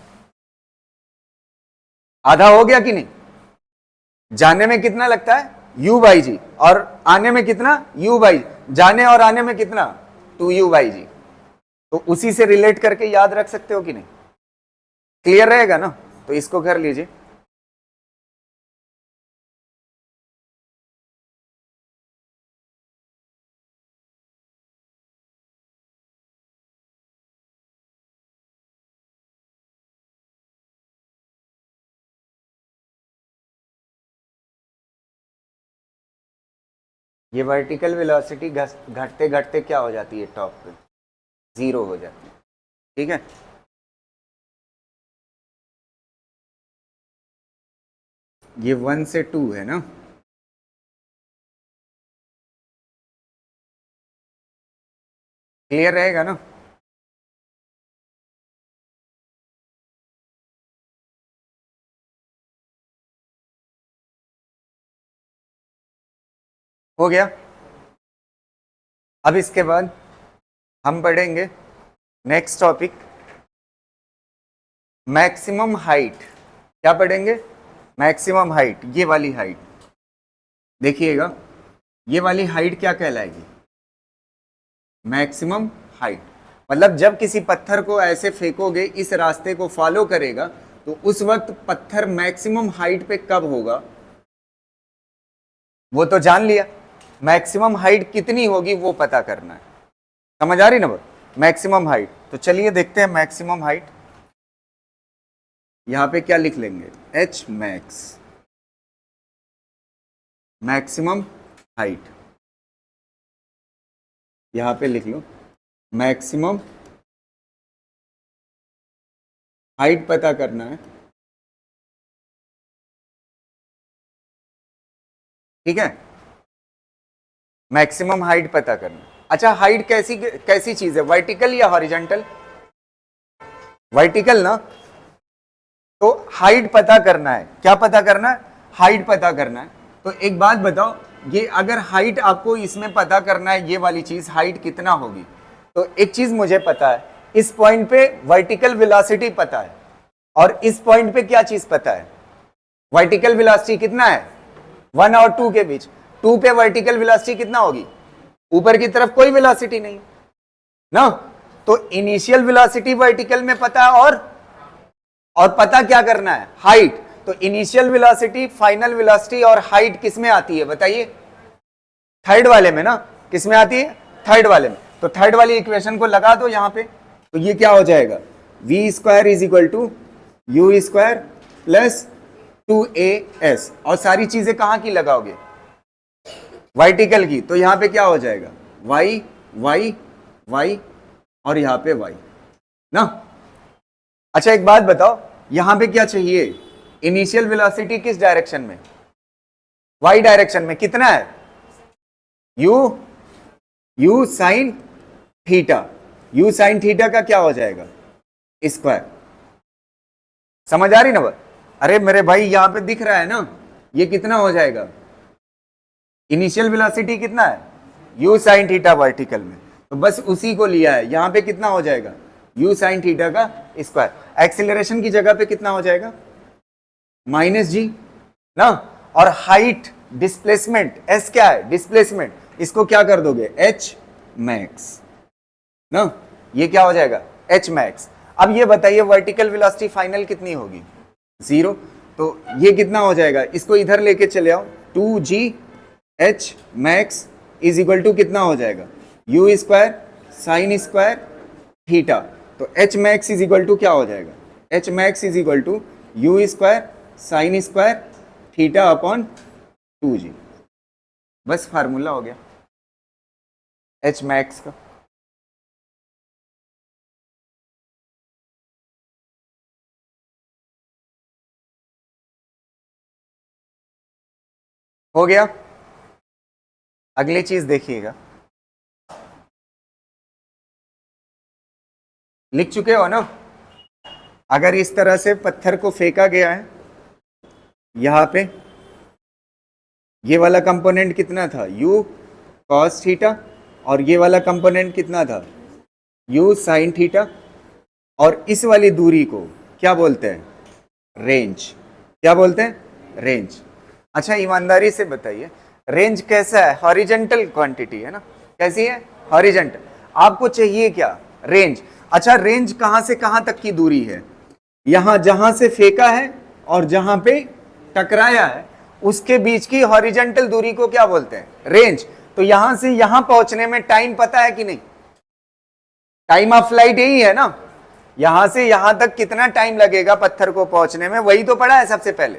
आधा हो गया कि नहीं? जाने में कितना लगता है? u/g। और आने में कितना? u/g। जाने और आने में कितना? 2u/g। तो उसी से रिलेट करके याद रख सकते हो कि नहीं? क्लियर रहेगा ना? तो इसको कर लीजिए। ये वर्टिकल वेलोसिटी घटते घटते क्या हो जाती है? टॉप पे 0 हो जाती है। ठीक है, ये 1 से 2 है ना? क्लियर रहेगा ना? हो गया। अब इसके बाद हम पढ़ेंगे नेक्स्ट टॉपिक, मैक्सिमम हाइट। क्या पढ़ेंगे? Maximum height. ये वाली हाइट देखिएगा, ये वाली हाइट क्या कहलाएगी? Maximum height. मतलब जब किसी पत्थर को ऐसे फेंकोगे, इस रास्ते को फॉलो करेगा, तो उस वक्त पत्थर मैक्सिमम हाइट पे कब होगा वो तो जान लिया। मैक्सिमम हाइट कितनी होगी वो पता करना है। समझ आ रही ना? Maximum height. तो चलिए देखते हैं मैक्सिमम हाइट। यहां पे क्या लिख लेंगे? h max, maximum height. यहां पे लिख लो मैक्सिमम हाइट पता करना है। ठीक है, मैक्सिमम हाइट पता करना। अच्छा, हाइट कैसी चीज है? वर्टिकल या हॉरिजॉन्टल? वर्टिकल ना? तो हाइट पता करना है। क्या पता करना है? हाइट पता करना है। तो एक बात बताओ, ये अगर हाइट आपको इसमें पता करना है, ये वाली चीज हाइट कितना होगी, तो एक चीज मुझे पता है, इस पॉइंट पे वर्टिकल वेलोसिटी पता है, और इस पॉइंट पे क्या चीज पता है? वर्टिकल वेलोसिटी कितना है? 1 और 2 के बीच। 2 पे वर्टिकल वेलोसिटी कितना होगी? ऊपर की तरफ कोई वेलोसिटी नहीं ना, तो इनिशियल वेलोसिटी वर्टिकल में पता है, और पता क्या करना है? हाइट। तो इनिशियल वेलोसिटी, फाइनल वेलोसिटी और हाइट किस में आती है बताइए? थर्ड वाले में ना? किस में आती है? थर्ड वाले में। तो थर्ड वाली इक्वेशन को लगा दो यहां पे, तो ये क्या हो जाएगा? v² is equal to u² plus 2as। और सारी चीजें कहां की लगाओगे? वर्टिकल की। तो यहां पे क्या हो जाएगा? y y y और यहां पे y ना। अच्छा एक बात बताओ, यहां पे क्या चाहिए? इनिशियल वेलोसिटी किस डायरेक्शन में? y डायरेक्शन में। कितना है? u sin theta. u sin theta का क्या हो जाएगा? स्क्वायर। समझ आ रही ना बात? अरे मेरे भाई यहां पे दिख रहा है ना, ये कितना हो जाएगा? इनिशियल वेलोसिटी कितना है? u sin थीटा वर्टिकल में, तो बस उसी को लिया है। यहां पे कितना हो जाएगा? u sin थीटा का स्क्वायर। एक्सीलरेशन की जगह पे कितना हो जाएगा? -g ना। और हाइट, डिस्प्लेसमेंट, s क्या है? डिस्प्लेसमेंट, इसको क्या कर दोगे? h max. ना, ये क्या हो जाएगा एच मैक्स। अब ये बताइए वर्टिकल वेलोसिटी फाइनल कितनी होगी 0, तो ये कितना हो जाएगा, इसको इधर लेके चले आओ, 2g H max is equal to कितना हो जाएगा u square sine square theta. तो H max is equal to क्या हो जाएगा, H max is equal to u square sine square theta upon 2g। बस फार्मूला हो गया एच मैक्स का। हो गया। अगली चीज देखिएगा, लिख चुके हो ना, अगर इस तरह से पत्थर को फेंका गया है, यहां पे ये वाला कंपोनेंट कितना था u cos थीटा, और ये वाला कंपोनेंट कितना था u sin थीटा, और इस वाली दूरी को क्या बोलते हैं रेंज। क्या बोलते हैं रेंज। अच्छा ईमानदारी से बताइए रेंज कैसा है, हॉरिजेंटल क्वांटिटी है ना, कैसी है हॉरिजेंटल। आपको चाहिए क्या रेंज। अच्छा रेंज कहां से कहां तक की दूरी है, यहां जहां से फेंका है और जहां पे टकराया है उसके बीच की हॉरिजेंटल दूरी को क्या बोलते हैं रेंज। तो यहां से यहां पहुंचने में टाइम पता है कि नहीं, टाइम ऑफ फ्लाइट यही है ना, यहां से यहां तक कितना टाइम लगेगा पत्थर को पहुंचने में, वही तो पड़ा है सबसे पहले।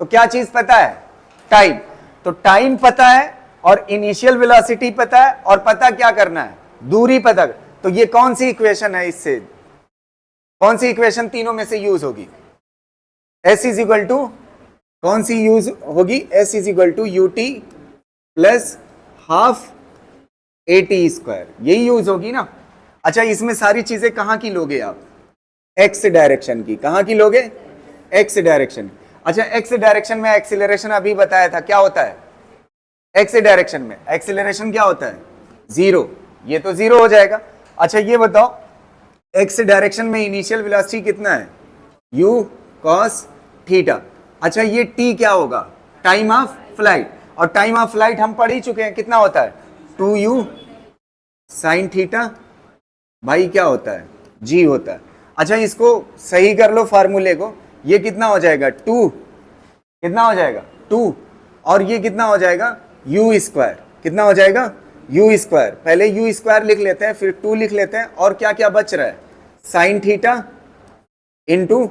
तो क्या चीज पता है टाइम। तो टाइम पता है और इनिशियल वेलोसिटी पता है, और पता क्या करना है दूरी पता। तो ये कौन सी इक्वेशन है, इससे कौन सी इक्वेशन तीनों में से यूज होगी, s इज इक्वल टू कौन सी यूज होगी, s is equal to u t plus half a t square, यही यूज होगी ना। अच्छा इसमें सारी चीजें कहां की लोगे आप, x डायरेक्शन की, कहां की लोगे x डायरेक्शन। अच्छा x डायरेक्शन में एक्सीलरेशन अभी बताया था क्या होता है, x डायरेक्शन में एक्सीलरेशन क्या होता है 0, ये तो 0 हो जाएगा। अच्छा ये बताओ x डायरेक्शन में इनिशियल वेलोसिटी कितना है u cos थीटा। अच्छा ये t क्या होगा टाइम ऑफ फ्लाइट, और टाइम ऑफ फ्लाइट हम पढ़ ही चुके हैं कितना होता है 2u साइन थीटा भाई क्या होता है g होता है। अच्छा इसको सही कर लो फार्मूले को, ये कितना हो जाएगा 2, कितना हो जाएगा 2, और ये कितना हो जाएगा u स्क्वायर, कितना हो जाएगा u स्क्वायर। पहले u स्क्वायर लिख लेते हैं फिर 2 लिख लेते हैं, और क्या क्या बच रहा है sign theta into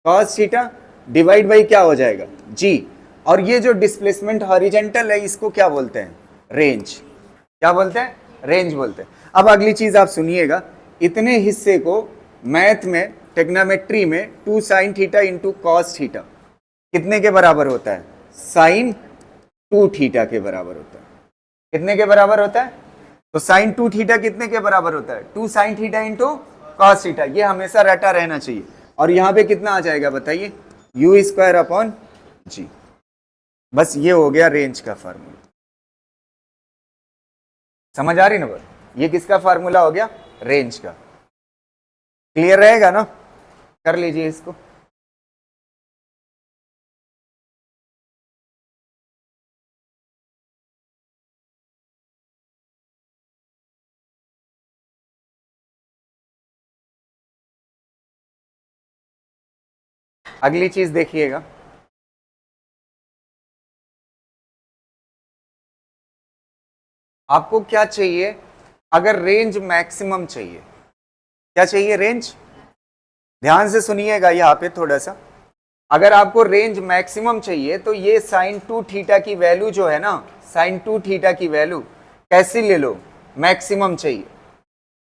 cos theta divide by क्या हो जाएगा g। और ये जो डिस्प्लेसमेंट हॉरिजेंटल है इसको क्या बोलते हैं रेंज। क्या बोलते हैं रेंज बोलते हैं। अब अगली चीज आप सुनिएगा, इतने हिस्से को मैथ में टेक्नोमेट्री में 2 sine theta into cos theta कितने के बराबर होता है साइन 2 थीटा के बराबर होता है। कितने के बराबर होता है, तो साइन 2 थीटा कितने के बराबर होता है 2 sine theta into cos theta, ये हमेशा रटा रहना चाहिए। और यहां पे कितना आ जाएगा बताइए यू स्क्वायर अपॉन जी। बस ये हो गया रेंज का फार्मूला। समझ आ रही ना, ये किसका फार्मूला हो गया रेंज का। क्लियर रहेगा ना, कर लीजिए इसको। अगली चीज देखिएगा, आपको क्या चाहिए अगर रेंज मैक्सिमम चाहिए, क्या चाहिए रेंज, ध्यान से सुनिएगा यहाँ पे थोड़ा सा। अगर आपको रेंज मैक्सिमम चाहिए तो ये साइन 2 थीटा की वैल्यू जो है ना, साइन 2 थीटा की वैल्यू कैसी ले लो मैक्सिमम चाहिए,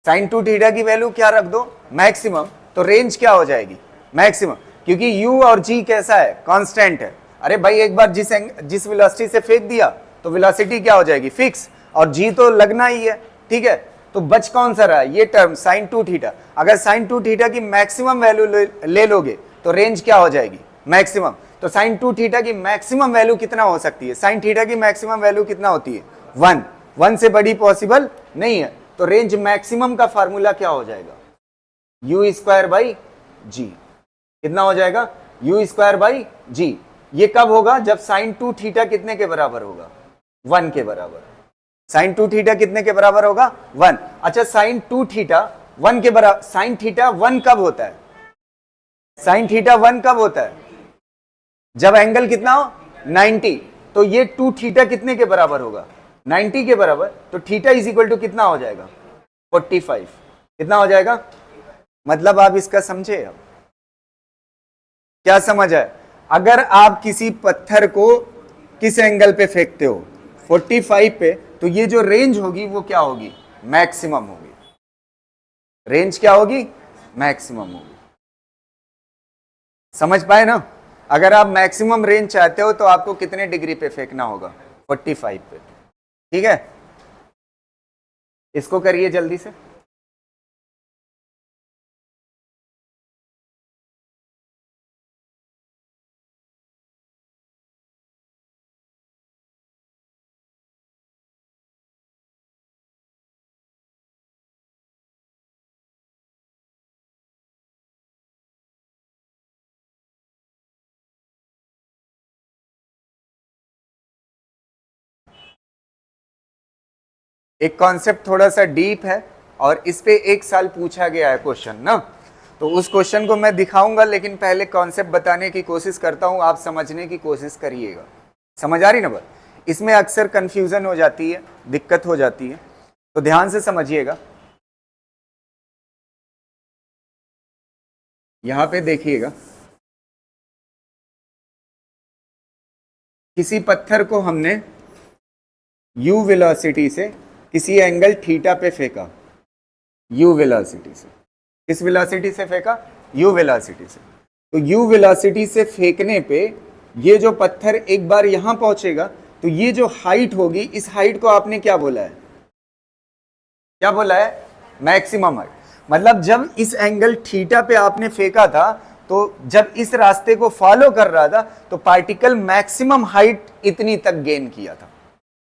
साइन 2 थीटा की वैल्यू क्या रख दो मैक्सिमम, तो रेंज क्या हो जाएगी मैक्सिमम, क्योंकि u और g कैसा है कांस्टेंट है। अरे भाई एक बार जिस वेलोसिटी से फेंक दिया तो वेलोसिटी क्या हो जाएगी फिक्स, और g तो लगना ही है, ठीक है। तो बच कौन सा रहा ये टर्म साइन 2 थीटा। अगर साइन 2 थीटा की मैक्सिमम वैल्यू ले लोगे तो रेंज क्या हो जाएगी मैक्सिमम। तो साइन 2 थीटा की मैक्सिमम वैल्यू कितना हो सकती है, साइन थीटा की मैक्सिमम वैल्यू कितना होती है 1, 1 से बड़ी पॉसिबल नहीं है। तो रेंज मैक्सिमम का फार्मूला क्या हो जाएगा यू स्क्वायर बाई जी, कितना हो जाएगा यू स्क्वायर बाई जी। ये कब होगा जब साइन 2 थीटा कितने के बराबर होगा 1 के बराबर। साइन 2 थीटा कितने के बराबर होगा? 1। अच्छा साइन 2 थीटा 1 के बराबर, साइन थीटा 1 कब होता है? साइन थीटा 1 कब होता है? जब एंगल कितना हो? 90। तो ये 2 थीटा कितने के बराबर होगा? 90 के बराबर। तो थीटा इज इक्वल टू कितना हो जाएगा? 45। कितना हो जाएगा? मतलब आप इसका समझे? अब क्या समझ है? अगर आप किसी पत्थर को किस एंगल पे फेंकते हो? 45 पे, तो ये जो रेंज होगी वो क्या होगी? मैक्सिमम होगी। रेंज क्या होगी? मैक्सिमम होगी। समझ पाए ना? अगर आप मैक्सिमम रेंज चाहते हो तो आपको कितने डिग्री पे फेंकना होगा? 45 पे। ठीक है, इसको करिए जल्दी से। एक कॉन्सेप्ट थोड़ा सा डीप है और इस पे 1 साल पूछा गया है क्वेश्चन ना, तो उस क्वेश्चन को मैं दिखाऊंगा, लेकिन पहले कॉन्सेप्ट बताने की कोशिश करता हूं, आप समझने की कोशिश करिएगा। समझ आ रही ना बात? इसमें अक्सर कंफ्यूजन हो जाती है, दिक्कत हो जाती है, तो ध्यान से समझिएगा। यहां पे देखिएगा, किसी पत्थर को हमने u वेलोसिटी से किसी एंगल थीटा पे फेंका, u वेलोसिटी से। किस वेलोसिटी से फेंका? u वेलोसिटी से। तो u वेलोसिटी से फेंकने पे ये जो पत्थर एक बार यहां पहुंचेगा, तो ये जो हाइट होगी, इस हाइट को आपने क्या बोला है? क्या बोला है? Maximum height. मतलब जब इस एंगल थीटा पे आपने फेंका था, तो जब इस रास्ते को फॉलो कर रहा था, तो पार्टिकल मैक्सिमम हाइट इतनी तक गेन किया था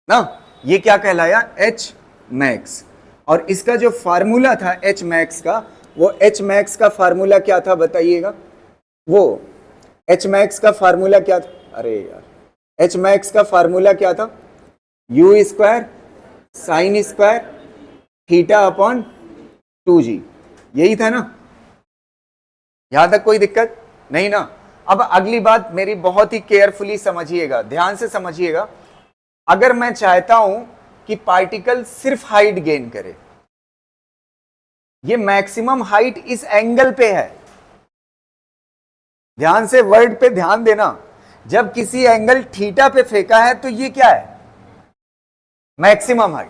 ना। ये क्या कहलाया? h max. और इसका जो फार्मूला था h मैक्स का, वो h मैक्स का फार्मूला क्या था बताइएगा? वो h मैक्स का फार्मूला क्या था? अरे यार, h मैक्स का फार्मूला क्या था? u square sine square theta upon 2g। यही था ना? यहां तक कोई दिक्कत नहीं ना? अब अगली बात मेरी बहुत ही केयरफुली समझिएगा, ध्यान से समझिएगा। अगर मैं चाहता हूं कि पार्टिकल सिर्फ हाइट गेन करे, ये मैक्सिमम हाइट इस एंगल पे है। ध्यान से वर्ड पे ध्यान देना। जब किसी एंगल थीटा पे फेंका है तो ये क्या है? Maximum height.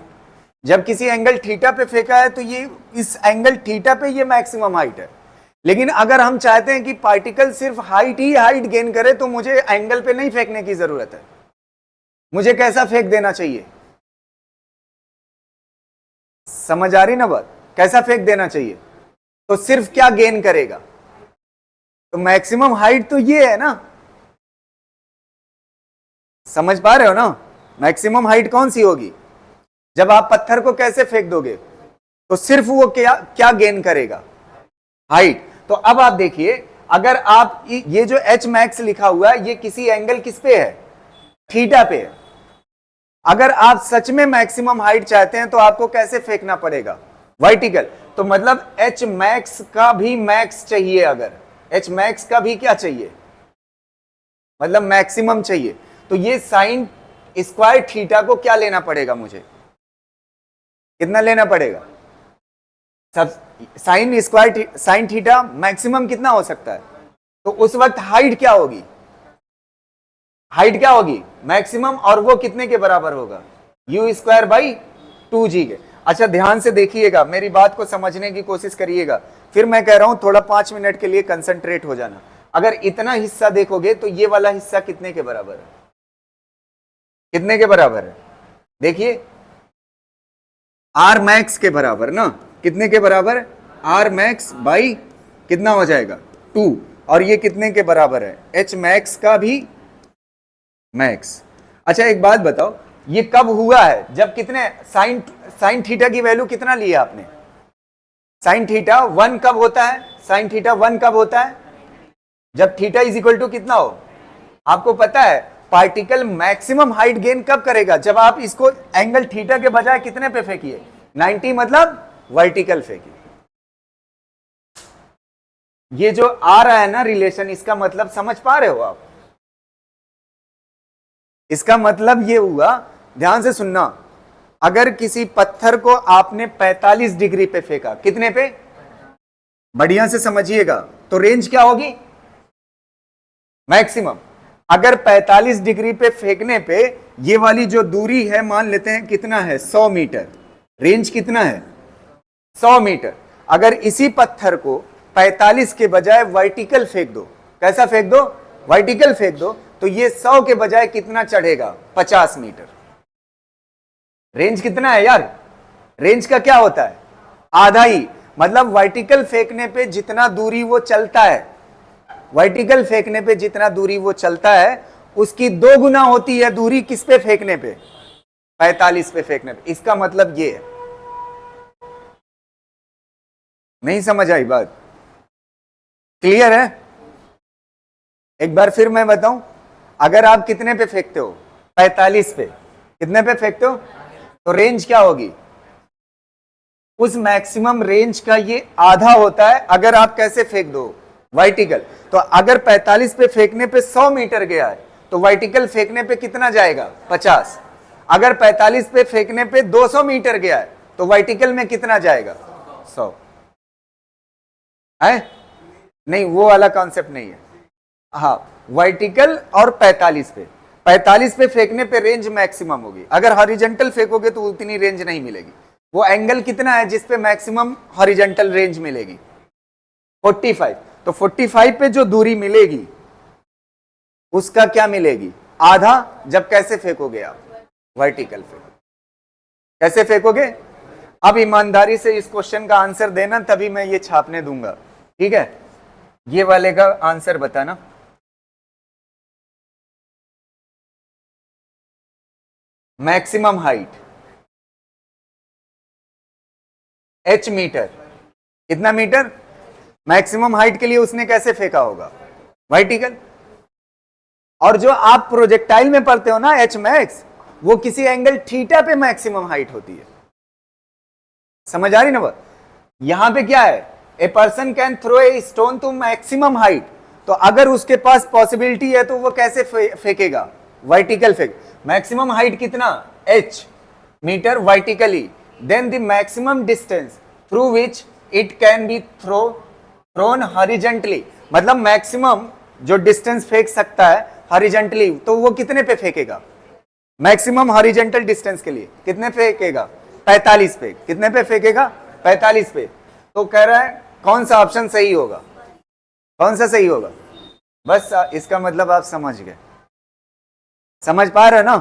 जब किसी एंगल थीटा पे फेंका है तो ये इस एंगल थीटा पे ये मैक्सिमम हाइट है। लेकिन अगर हम चाहते हैं कि पार्टिकल सिर्फ हाइट ही हाइट गेन करे, तो मुझे एंगल पे नहीं फेंकने की जरूरत है। मुझे कैसा फेंक देना चाहिए? समझ आ रही ना बात? कैसा फेंक देना चाहिए? तो सिर्फ क्या गेन करेगा? तो मैक्सिमम हाइट तो ये है ना। समझ पा रहे हो ना? मैक्सिमम हाइट कौन सी होगी? जब आप पत्थर को कैसे फेंक दोगे, तो सिर्फ वो क्या क्या गेन करेगा? हाइट। तो अब आप देखिए, अगर आप ये जो h मैक्स लिखा हुआ है, ये किसी एंगल किस पे है? थीटा पे है। अगर आप सच में मैक्सिमम हाइट चाहते हैं तो आपको कैसे फेंकना पड़ेगा? वर्टिकल। तो मतलब h मैक्स का भी मैक्स चाहिए। अगर h मैक्स का भी क्या चाहिए? मतलब मैक्सिमम चाहिए। तो ये साइन स्क्वायर थीटा को क्या लेना पड़ेगा मुझे? कितना लेना पड़ेगा? सब sine square sine theta maximum कितना हो सकता है? तो उस वक्त हाइट क्या होगी? हाइट क्या होगी? मैक्सिमम। और वो कितने के बराबर होगा? u स्क्वायर बाई 2g के। अच्छा ध्यान से देखिएगा, मेरी बात को समझने की कोशिश करिएगा। फिर मैं कह रहा हूं थोड़ा 5 मिनट के लिए कंसंट्रेट हो जाना। अगर इतना हिस्सा देखोगे तो ये वाला हिस्सा कितने के बराबर है? कितने के बराबर है? देखिए, आर मैक्स के बराबर ना। कितने के बराबर? आर मैक्स बाई कितना हो जाएगा? 2। और ये कितने के बराबर है? एच मैक्स का भी मैक्स। अच्छा एक बात बताओ, ये कब हुआ है? जब कितने साइन थीटा की वैल्यू कितना लिया आपने? साइन थीटा 1 कब होता है? साइन थीटा 1 कब होता है? जब थीटा इज इक्वल टू कितना हो? आपको पता है पार्टिकल मैक्सिमम हाइट गेन कब करेगा? जब आप इसको एंगल थीटा के बजाय कितने पे फेंकिए? 90, मतलब वर्टिकल फेंकिए। ये जो आ रहा है ना रिलेशन, इसका मतलब समझ पा रहे हो आप? इसका मतलब ये हुआ, ध्यान से सुनना, अगर किसी पत्थर को आपने 45 डिग्री पे फेंका, कितने पे? बढ़िया से समझिएगा, तो रेंज क्या होगी? मैक्सिमम। अगर 45 डिग्री पे फेंकने पे ये वाली जो दूरी है, मान लेते हैं कितना है, 100 मीटर। रेंज कितना है? 100 मीटर। अगर इसी पत्थर को 45 के बजाय वर्टिकल फेंक दो, कैसा फेंक दो? वर्टिकल फेंक दो, तो ये 100 के बजाय कितना चढ़ेगा? 50 मीटर। रेंज कितना है यार? रेंज का क्या होता है? आधा ही। मतलब वर्टिकल फेंकने पे जितना दूरी वो चलता है, वर्टिकल फेंकने पे जितना दूरी वो चलता है, उसकी 2 गुना होती है दूरी किस पे फेंकने पे? 45 पे फेंकने पे। इसका मतलब ये है। नहीं समझ आई बात? क्लियर है? एक बार फिर मैं बताऊं, अगर आप कितने पे फेंकते हो? 45 पे। कितने पे फेंकते हो? तो रेंज क्या होगी? उस मैक्सिमम रेंज का ये आधा होता है अगर आप कैसे फेंक दो? वर्टिकल। तो अगर 45 पे फेंकने पे 100 मीटर गया है, तो वर्टिकल फेंकने पे कितना जाएगा? 50। अगर 45 पे फेंकने पे 200 मीटर गया है, तो वर्टिकल में कितना जाएगा? 100 है? नहीं, वो वाला कॉन्सेप्ट नहीं है। हाँ, वर्टिकल और 45 पे फेंकने पे रेंज मैक्सिमम होगी। अगर हॉरिजॉन्टल फेंकोगे तो उतनी रेंज नहीं मिलेगी। वो एंगल कितना है जिस पे मैक्सिमम हॉरिजॉन्टल रेंज मिलेगी? 45। तो 45 पे जो दूरी मिलेगी उसका क्या मिलेगी? आधा। जब कैसे फेंकोगे आप? वर्टिकल फेंको। कैसे फेंकोगे? अब ईमानदारी से इस क्वेश्चन का आंसर देना, तभी मैं ये छापने दूंगा, ठीक है? ये वाले का आंसर बताना। Maximum height h metre. कितना मीटर? मैक्सिमम हाइट के लिए उसने कैसे फेंका होगा? वर्टिकल। और जो आप प्रोजेक्टाइल में पढ़ते हो ना, एच मैक्स, वो किसी एंगल थीटा पे मैक्सिमम हाइट होती है। समझ आ रही ना बात? यहां पे क्या है? A person can throw a stone to maximum height. तो अगर उसके पास पॉसिबिलिटी है तो वो कैसे फेंकेगा? वर्टिकल फेंक। मैक्सिमम हाइट कितना? h metre vertically. Then the maximum distance through which it can be thrown horizontally. मतलब मैक्सिमम जो डिस्टेंस फेंक सकता है हॉरिजॉन्टली, तो वो कितने पे फेंकेगा? मैक्सिमम हॉरिजॉन्टल डिस्टेंस के लिए कितने फेंकेगा? 45 पे। कितने पे फेंकेगा? 45 पे। तो कह रहा है कौन सा ऑप्शन सही होगा? कौन सा सही होगा? बस इसका मतलब आप समझ गए। समझ पा रहे हो ना?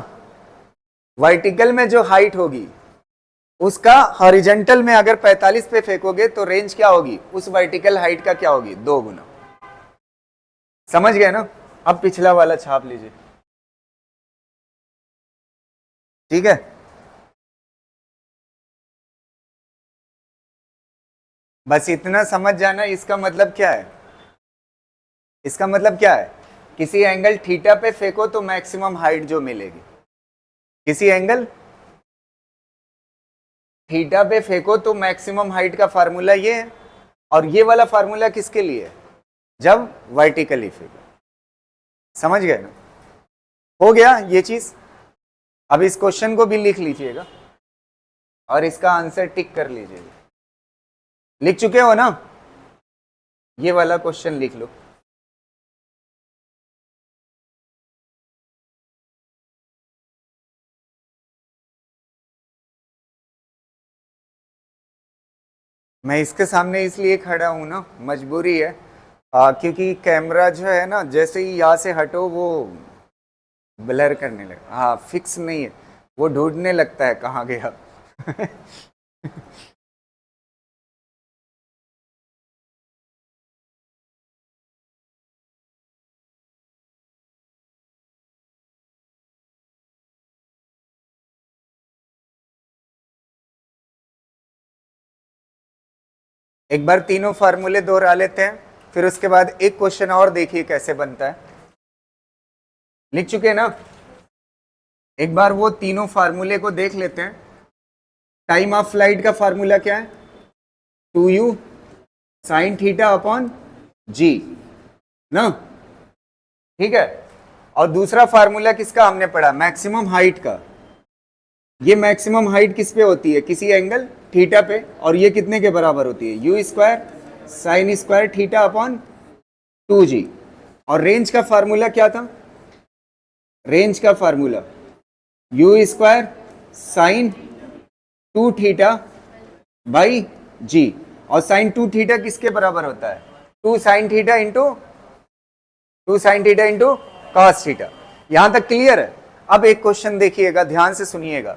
वर्टिकल में जो हाइट होगी उसका हॉरिजॉन्टल में अगर 45 पे फेंकोगे तो रेंज क्या होगी? उस वर्टिकल हाइट का क्या होगी? 2 गुना। समझ गए ना? अब पिछला वाला छाप लीजिए, ठीक है? बस इतना समझ जाना। इसका मतलब क्या है? इसका मतलब क्या है? किसी एंगल थीटा पे फेंको तो मैक्सिमम हाइट जो मिलेगी, किसी एंगल थीटा पे फेंको तो मैक्सिमम हाइट का फार्मूला ये है। और ये वाला फार्मूला किसके लिए है? जब वर्टिकली फेंको। समझ गए ना? हो गया ये चीज। अब इस क्वेश्चन को भी लिख लीजिएगा और इसका आंसर टिक कर लीजिएगा। लिख चुके हो ना? ये वाला क्वेश्चन लिख लो। मैं इसके सामने इसलिए खड़ा हूं ना, मजबूरी है, क्योंकि कैमरा जो है ना, जैसे ही यहाँ से हटो वो ब्लर करने लगा। हाँ, फिक्स नहीं है, वो ढूंढने लगता है कहाँ गया। एक बार तीनों फार्मूले दोहरा लेते हैं, फिर उसके बाद एक क्वेश्चन और देखिए कैसे बनता है। लिख चुके हैं ना? एक बार वो तीनों फार्मूले को देख लेते हैं। टाइम ऑफ फ्लाइट का फार्मूला क्या है? 2u साइन थीटा अपॉन जी ना, ठीक है। और दूसरा फार्मूला किसका हमने पढ़ा? मैक्सिमम हाइट का। ये मैक्सिमम हाइट किस पे होती है? किसी एंगल थीटा पे, और ये कितने के बराबर होती है? U square sine square theta upon 2g। और रेंज का फार्मूला क्या था? रेंज का formula u square sine 2 theta by g. और साइन 2 थीटा किसके बराबर होता है? 2 sine theta into cos theta. यहां तक क्लियर है? अब एक क्वेश्चन देखिएगा, ध्यान से सुनिएगा।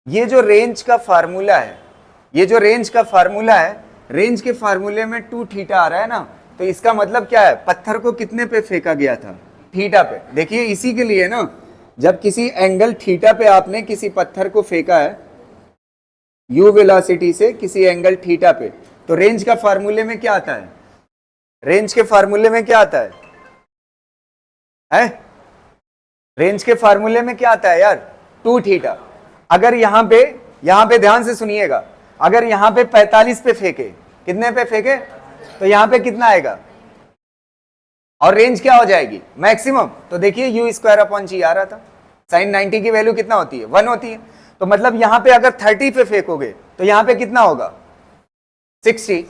ये जो रेंज का फार्मूला है, रेंज के फार्मूले में 2 थीटा आ रहा है ना, तो इसका मतलब क्या है? पत्थर को कितने पे फेंका गया था? थीटा पे। देखिए इसी के लिए ना, जब किसी एंगल थीटा पे आपने किसी पत्थर को फेंका है u वेलोसिटी से किसी एंगल थीटा पे, तो रेंज का फार्मूले में क्या आता है? रेंज के फार्मूले में क्या आता है? रेंज के फार्मूले में क्या आता है यार? 2 थीटा। अगर यहां पे ध्यान से सुनिएगा, अगर यहां पे 45 पे फेंके, कितने पे फेंके, तो यहां पे कितना आएगा? और रेंज क्या हो जाएगी? मैक्सिमम। तो देखिए यू स्क्वायर अपॉन जी आ रहा था। साइन 90 की वैल्यू कितना होती है? 1 होती है। तो मतलब यहां पे अगर 30 पे फेंकोगे तो यहां पे कितना होगा? 60।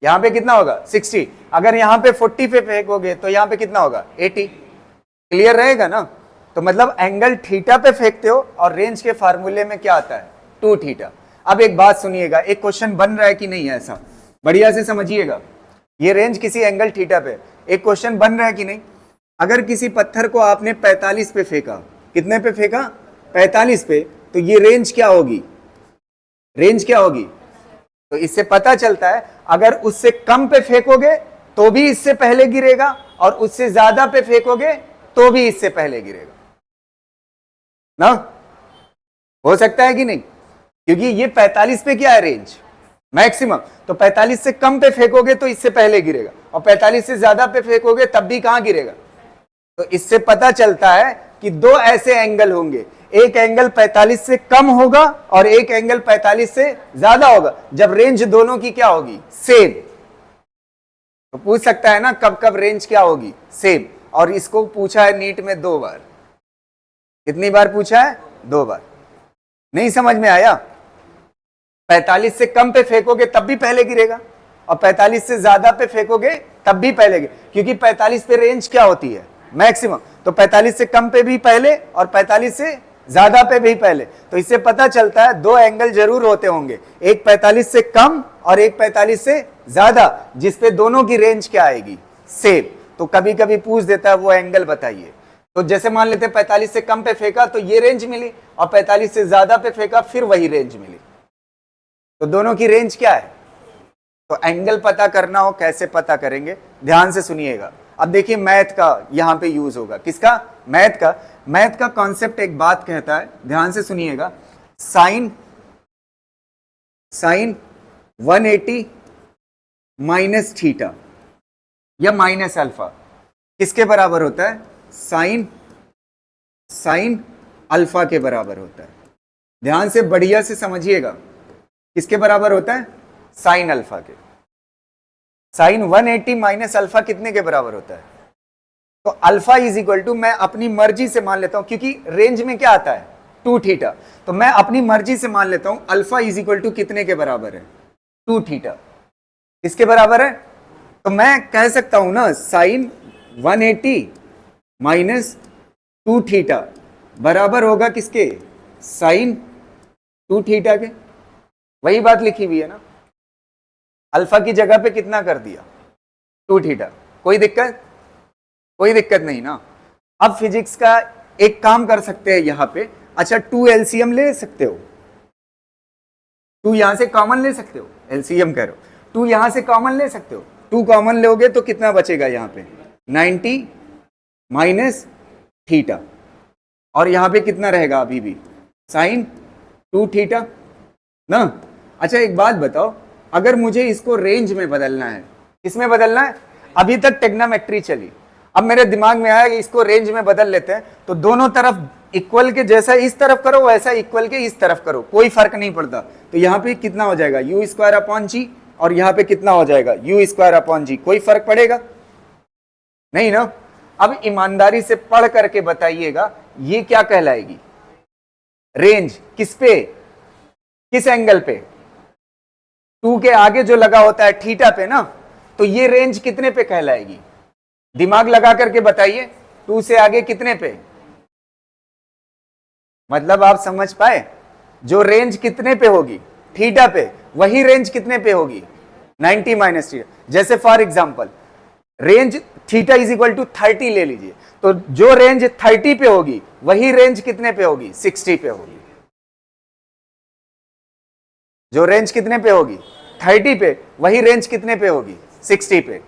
यहां पे कितना होगा? 60। अगर यहां पे 40 पे फेंकोगे तो यहां पे कितना होगा? 80। क्लियर रहेगा ना? तो मतलब एंगल थीटा पे फेंकते हो और रेंज के फार्मूले में क्या आता है? 2 थीटा। अब एक बात सुनिएगा, एक क्वेश्चन बन रहा है कि नहीं, ऐसा बढ़िया से समझिएगा। ये रेंज किसी एंगल थीटा पे, एक क्वेश्चन बन रहा है कि नहीं। अगर किसी पत्थर को आपने 45 पे फेंका, कितने पे फेंका? 45 पे, तो ये रेंज क्या होगी? रेंज क्या होगी? तो इससे पता चलता है अगर उससे कम पे फेंकोगे तो भी इससे पहले गिरेगा, और उससे ज्यादा पे फेंकोगे तो भी इससे पहले गिरेगा ना। हो सकता है कि नहीं? क्योंकि ये 45 पे क्या है? Range maximum. तो 45 से कम पे फेंकोगे तो इससे पहले गिरेगा, और 45 से ज्यादा पे फेंकोगे तब भी कहां गिरेगा? तो इससे पता चलता है कि दो ऐसे एंगल होंगे, एक एंगल 45 से कम होगा और एक एंगल 45 से ज्यादा होगा, जब रेंज दोनों की क्या होगी? सेम। तो पूछ सकता है ना कब कब रेंज क्या होगी? सेम। और इसको पूछा है नीट में 2 बार। कितनी बार पूछा है? 2 बार। नहीं समझ में आया? 45 से कम पे फेंकोगे तब भी पहले गिरेगा, और 45 से ज्यादा पे फेंकोगे तब भी पहले गिरेगा, क्योंकि 45 पे रेंज क्या होती है? मैक्सिमम। तो 45 से कम पे भी पहले और 45 से ज्यादा पे भी पहले। तो इससे पता चलता है 2 एंगल जरूर होते होंगे, एक 45 से कम और एक 45 से ज्यादा, जिसपे दोनों की रेंज क्या आएगी? सेम। तो कभी कभी पूछ देता है वो एंगल बताइए। तो जैसे मान लेते 45 से कम पे फेंका तो ये रेंज मिली, और 45 से ज्यादा पे फेंका फिर वही रेंज मिली। तो दोनों की रेंज क्या है? तो एंगल पता करना हो, कैसे पता करेंगे? ध्यान से सुनिएगा। अब देखिए मैथ का यहां पे यूज होगा। किसका? मैथ का कॉन्सेप्ट एक बात कहता है, ध्यान से सुनिएगा। साइन 180 माइनस थीटा या माइनस अल्फा किसके बराबर होता है? साइन अल्फा के बराबर होता है। ध्यान से बढ़िया से समझिएगा, किसके बराबर होता है? साइन अल्फा के। साइन 180 माइनस अल्फा कितने के बराबर होता है? तो अल्फा इज इक्वल टू, मैं अपनी मर्जी से मान लेता हूं, क्योंकि रेंज में क्या आता है? 2 थीटा। तो मैं अपनी मर्जी से मान लेता हूं अल्फा इज इक्वल टू कितने के बराबर है? 2 थीटा। इसके बराबर है। तो मैं कह सकता हूं ना साइन 180 माइनस 2 थीटा बराबर होगा किसके? साइन 2 थीटा के। वही बात लिखी हुई है ना, अल्फा की जगह पे कितना कर दिया? 2 थीटा। कोई दिक्कत? कोई दिक्कत नहीं ना। अब फिजिक्स का एक काम कर सकते हैं यहां पे। अच्छा 2 एलसीएम ले सकते हो, 2 यहां से कॉमन ले सकते हो, एलसीएम करो, 2 यहां से कॉमन ले सकते हो। 2 कॉमन लोगे तो कितना बचेगा यहां पे? 90 माइनस थीटा, और यहां पे कितना रहेगा अभी भी? साइन 2 थीटा ना। अच्छा एक बात बताओ, अगर मुझे इसको रेंज में बदलना है, किसमें बदलना है? अभी तक टेग्नोमेट्री चली, अब मेरे दिमाग में आया कि इसको रेंज में बदल लेते हैं, तो दोनों तरफ इक्वल के जैसा इस तरफ करो वैसा इक्वल के इस तरफ करो, कोई फर्क नहीं पड़ता। तो यहाँ पे कितना हो जाएगा यू स्क्वायर अपॉन जी, और यहाँ पे कितना हो जाएगा यू स्क्वायर अपॉन जी, कोई फर्क पड़ेगा नहीं ना। अब ईमानदारी से पढ़ करके बताइएगा ये क्या कहलाएगी रेंज, किस पे, किस एंगल पे, 2 के आगे जो लगा होता है थीटा पे ना, तो ये रेंज कितने पे कहलाएगी, दिमाग लगा करके बताइए, 2 से आगे कितने पे, मतलब आप समझ पाए, जो रेंज कितने पे होगी थीटा पे, वही रेंज कितने पे होगी 90 माइनस थीटा। जैसे for example range theta is equal to 30 ले लीजिए, तो जो रेंज 30 पे होगी वही रेंज कितने पे होगी 60 पे होगी। जो रेंज कितने पे होगी 30 पे, वही रेंज कितने पे होगी 60 पे।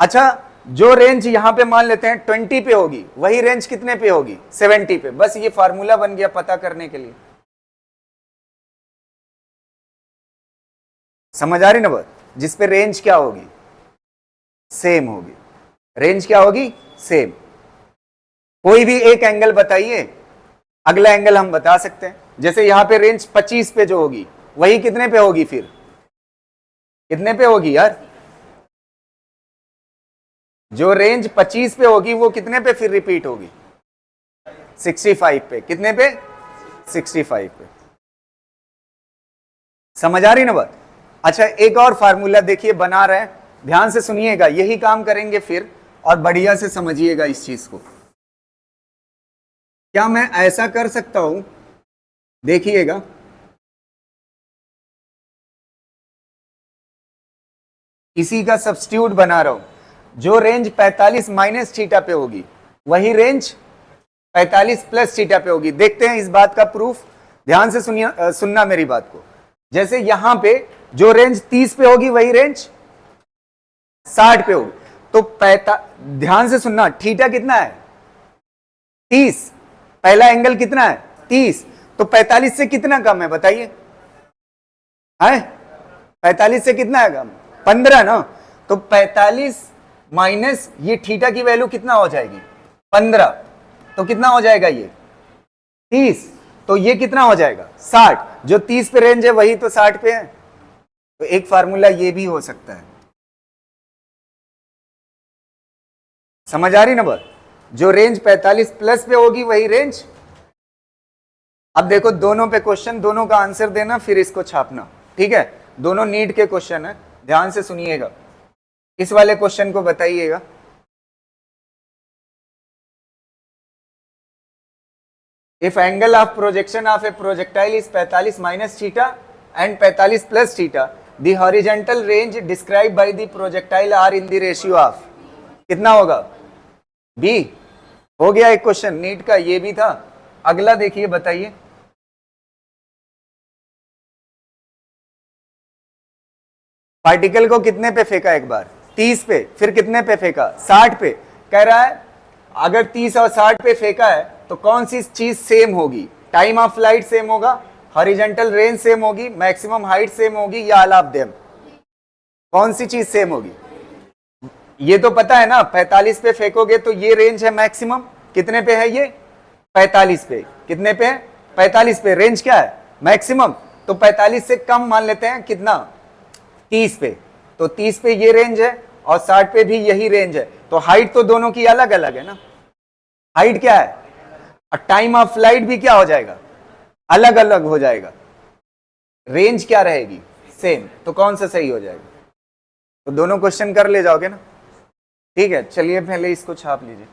अच्छा, जो रेंज यहां पे मान लेते हैं 20 पे होगी, वही रेंज कितने पे होगी 70 पे। बस ये फार्मूला बन गया पता करने के लिए। समझ आ रही ना बात, जिस पे रेंज क्या होगी सेम होगी, रेंज क्या होगी सेम। कोई भी एक एंगल बताइए, अगला एंगल हम बता सकते हैं। जैसे यहां पे रेंज 25 पे जो होगी वही कितने पे होगी, फिर कितने पे होगी यार, जो रेंज 25 पे होगी वो कितने पे फिर रिपीट होगी 65 पे। कितने पे 65 पे। समझ आ रही ना बात। अच्छा, एक और फार्मूला देखिए बना रहे हैं, ध्यान से सुनिएगा, यही काम करेंगे फिर, और बढ़िया से समझिएगा इस चीज को। क्या मैं ऐसा कर सकता हूं, देखिएगा, इसी का सब्स्टिट्यूट बना रहा हूं। जो रेंज 45 माइनस थीटा पे होगी वही रेंज 45 प्लस थीटा पे होगी। देखते हैं इस बात का प्रूफ, ध्यान से सुनिए, सुनना मेरी बात को। जैसे यहां पे जो रेंज 30 पे होगी वही रेंज 60 पे होगी, तो ध्यान से सुनना, थीटा कितना है 30, पहला एंगल कितना है 30, तो 45 से कितना कम है बताइए, है 45 से कितना है कम 15 ना। तो 45 माइनस ये थीटा की वैल्यू कितना हो जाएगी 15, तो कितना हो जाएगा ये 30, तो ये कितना हो जाएगा 60। जो 30 पे रेंज है वही तो 60 पे है। तो एक फार्मूला ये भी हो सकता है। समझ आ रही ना बात, जो रेंज 45 प्लस पे होगी वही रेंज। अब देखो दोनों पे क्वेश्चन, दोनों का आंसर देना फिर इसको छापना, ठीक है। दोनों नीट के क्वेश्चन है, ध्यान से सुनिएगा। इस वाले क्वेश्चन को बताइएगा, if angle of projection of a projectile is 45 minus theta and 45 plus theta, the horizontal range describe by the projectile are in the ratio of, कितना होगा बी। हो गया एक क्वेश्चन नीट का, ये भी था। अगला देखिए, बताइए पार्टिकल को कितने पे फेंका, एक बार 30 पे, फिर कितने पे फेंका 60 पे। कह रहा है अगर 30 और 60 पे फेंका है तो कौन सी चीज सेम होगी, टाइम ऑफ फ्लाइट सेम होगा, हॉरिजॉन्टल रेंज सेम होगी, मैक्सिमम हाइट सेम होगी, या ऑल ऑफ देम, कौन सी चीज सेम होगी। ये तो पता है ना, 45 पे फेंकोगे तो ये रेंज है मैक्सिमम, कितने पे है ये 45 पे, कितने पे है 45 पे, रेंज क्या है मैक्सिमम। तो 45 से कम मान लेते हैं कितना 30 पे, तो 30 पे ये रेंज है और 60 पे भी यही रेंज है। तो हाइट तो दोनों की अलग अलग है ना, हाइट क्या है, और टाइम ऑफ फ्लाइट भी क्या हो जाएगा अलग अलग हो जाएगा, रेंज क्या रहेगी सेम। तो कौन सा सही हो जाएगा, तो दोनों क्वेश्चन कर ले जाओगे ना। ठीक है, चलिए पहले इसको छाप लीजिए।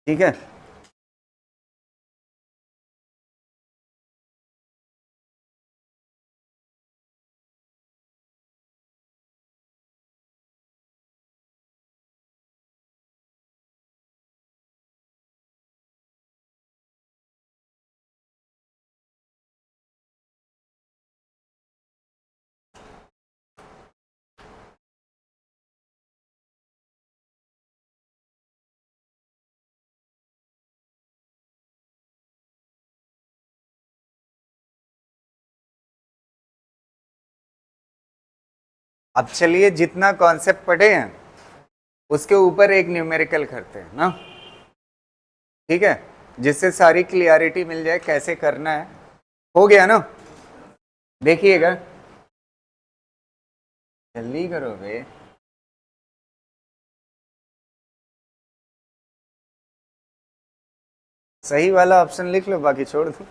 ठीक है। अब चलिए जितना कॉन्सेप्ट पढ़े हैं उसके ऊपर एक न्यूमेरिकल करते हैं ना, ठीक है, जिससे सारी क्लियरिटी मिल जाए कैसे करना है। हो गया ना, देखिएगा, जल्दी करो बे। सही वाला ऑप्शन लिख लो, बाकी छोड़ दो।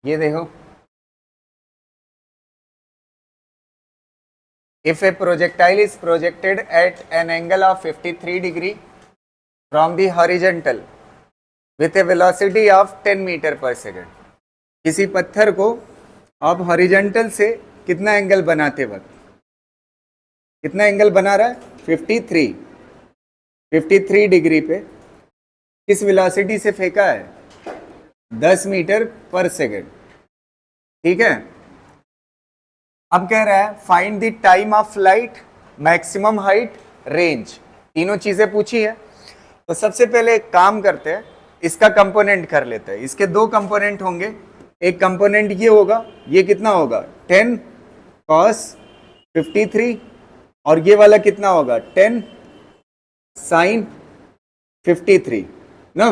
ये देखो, if a projectile is projected at an angle of 53 degree from the horizontal with a velocity of 10 metre पर सेकेंड, किसी पत्थर को आप हॉरिजेंटल से कितना एंगल बनाते वक्त, कितना एंगल बना रहा है, 53 डिग्री पे किस वेलोसिटी से फेंका है, 10 मीटर पर सेकेंड, ठीक है। अब कह रहा है find the time of flight, maximum height, range, तीनों चीजें पूछी है। तो सबसे पहले एक काम करते हैं, इसका कंपोनेंट कर लेते हैं। इसके दो कंपोनेंट होंगे, एक कंपोनेंट ये होगा, ये कितना होगा 10 cos 53, और ये वाला कितना होगा 10 sin 53 ना।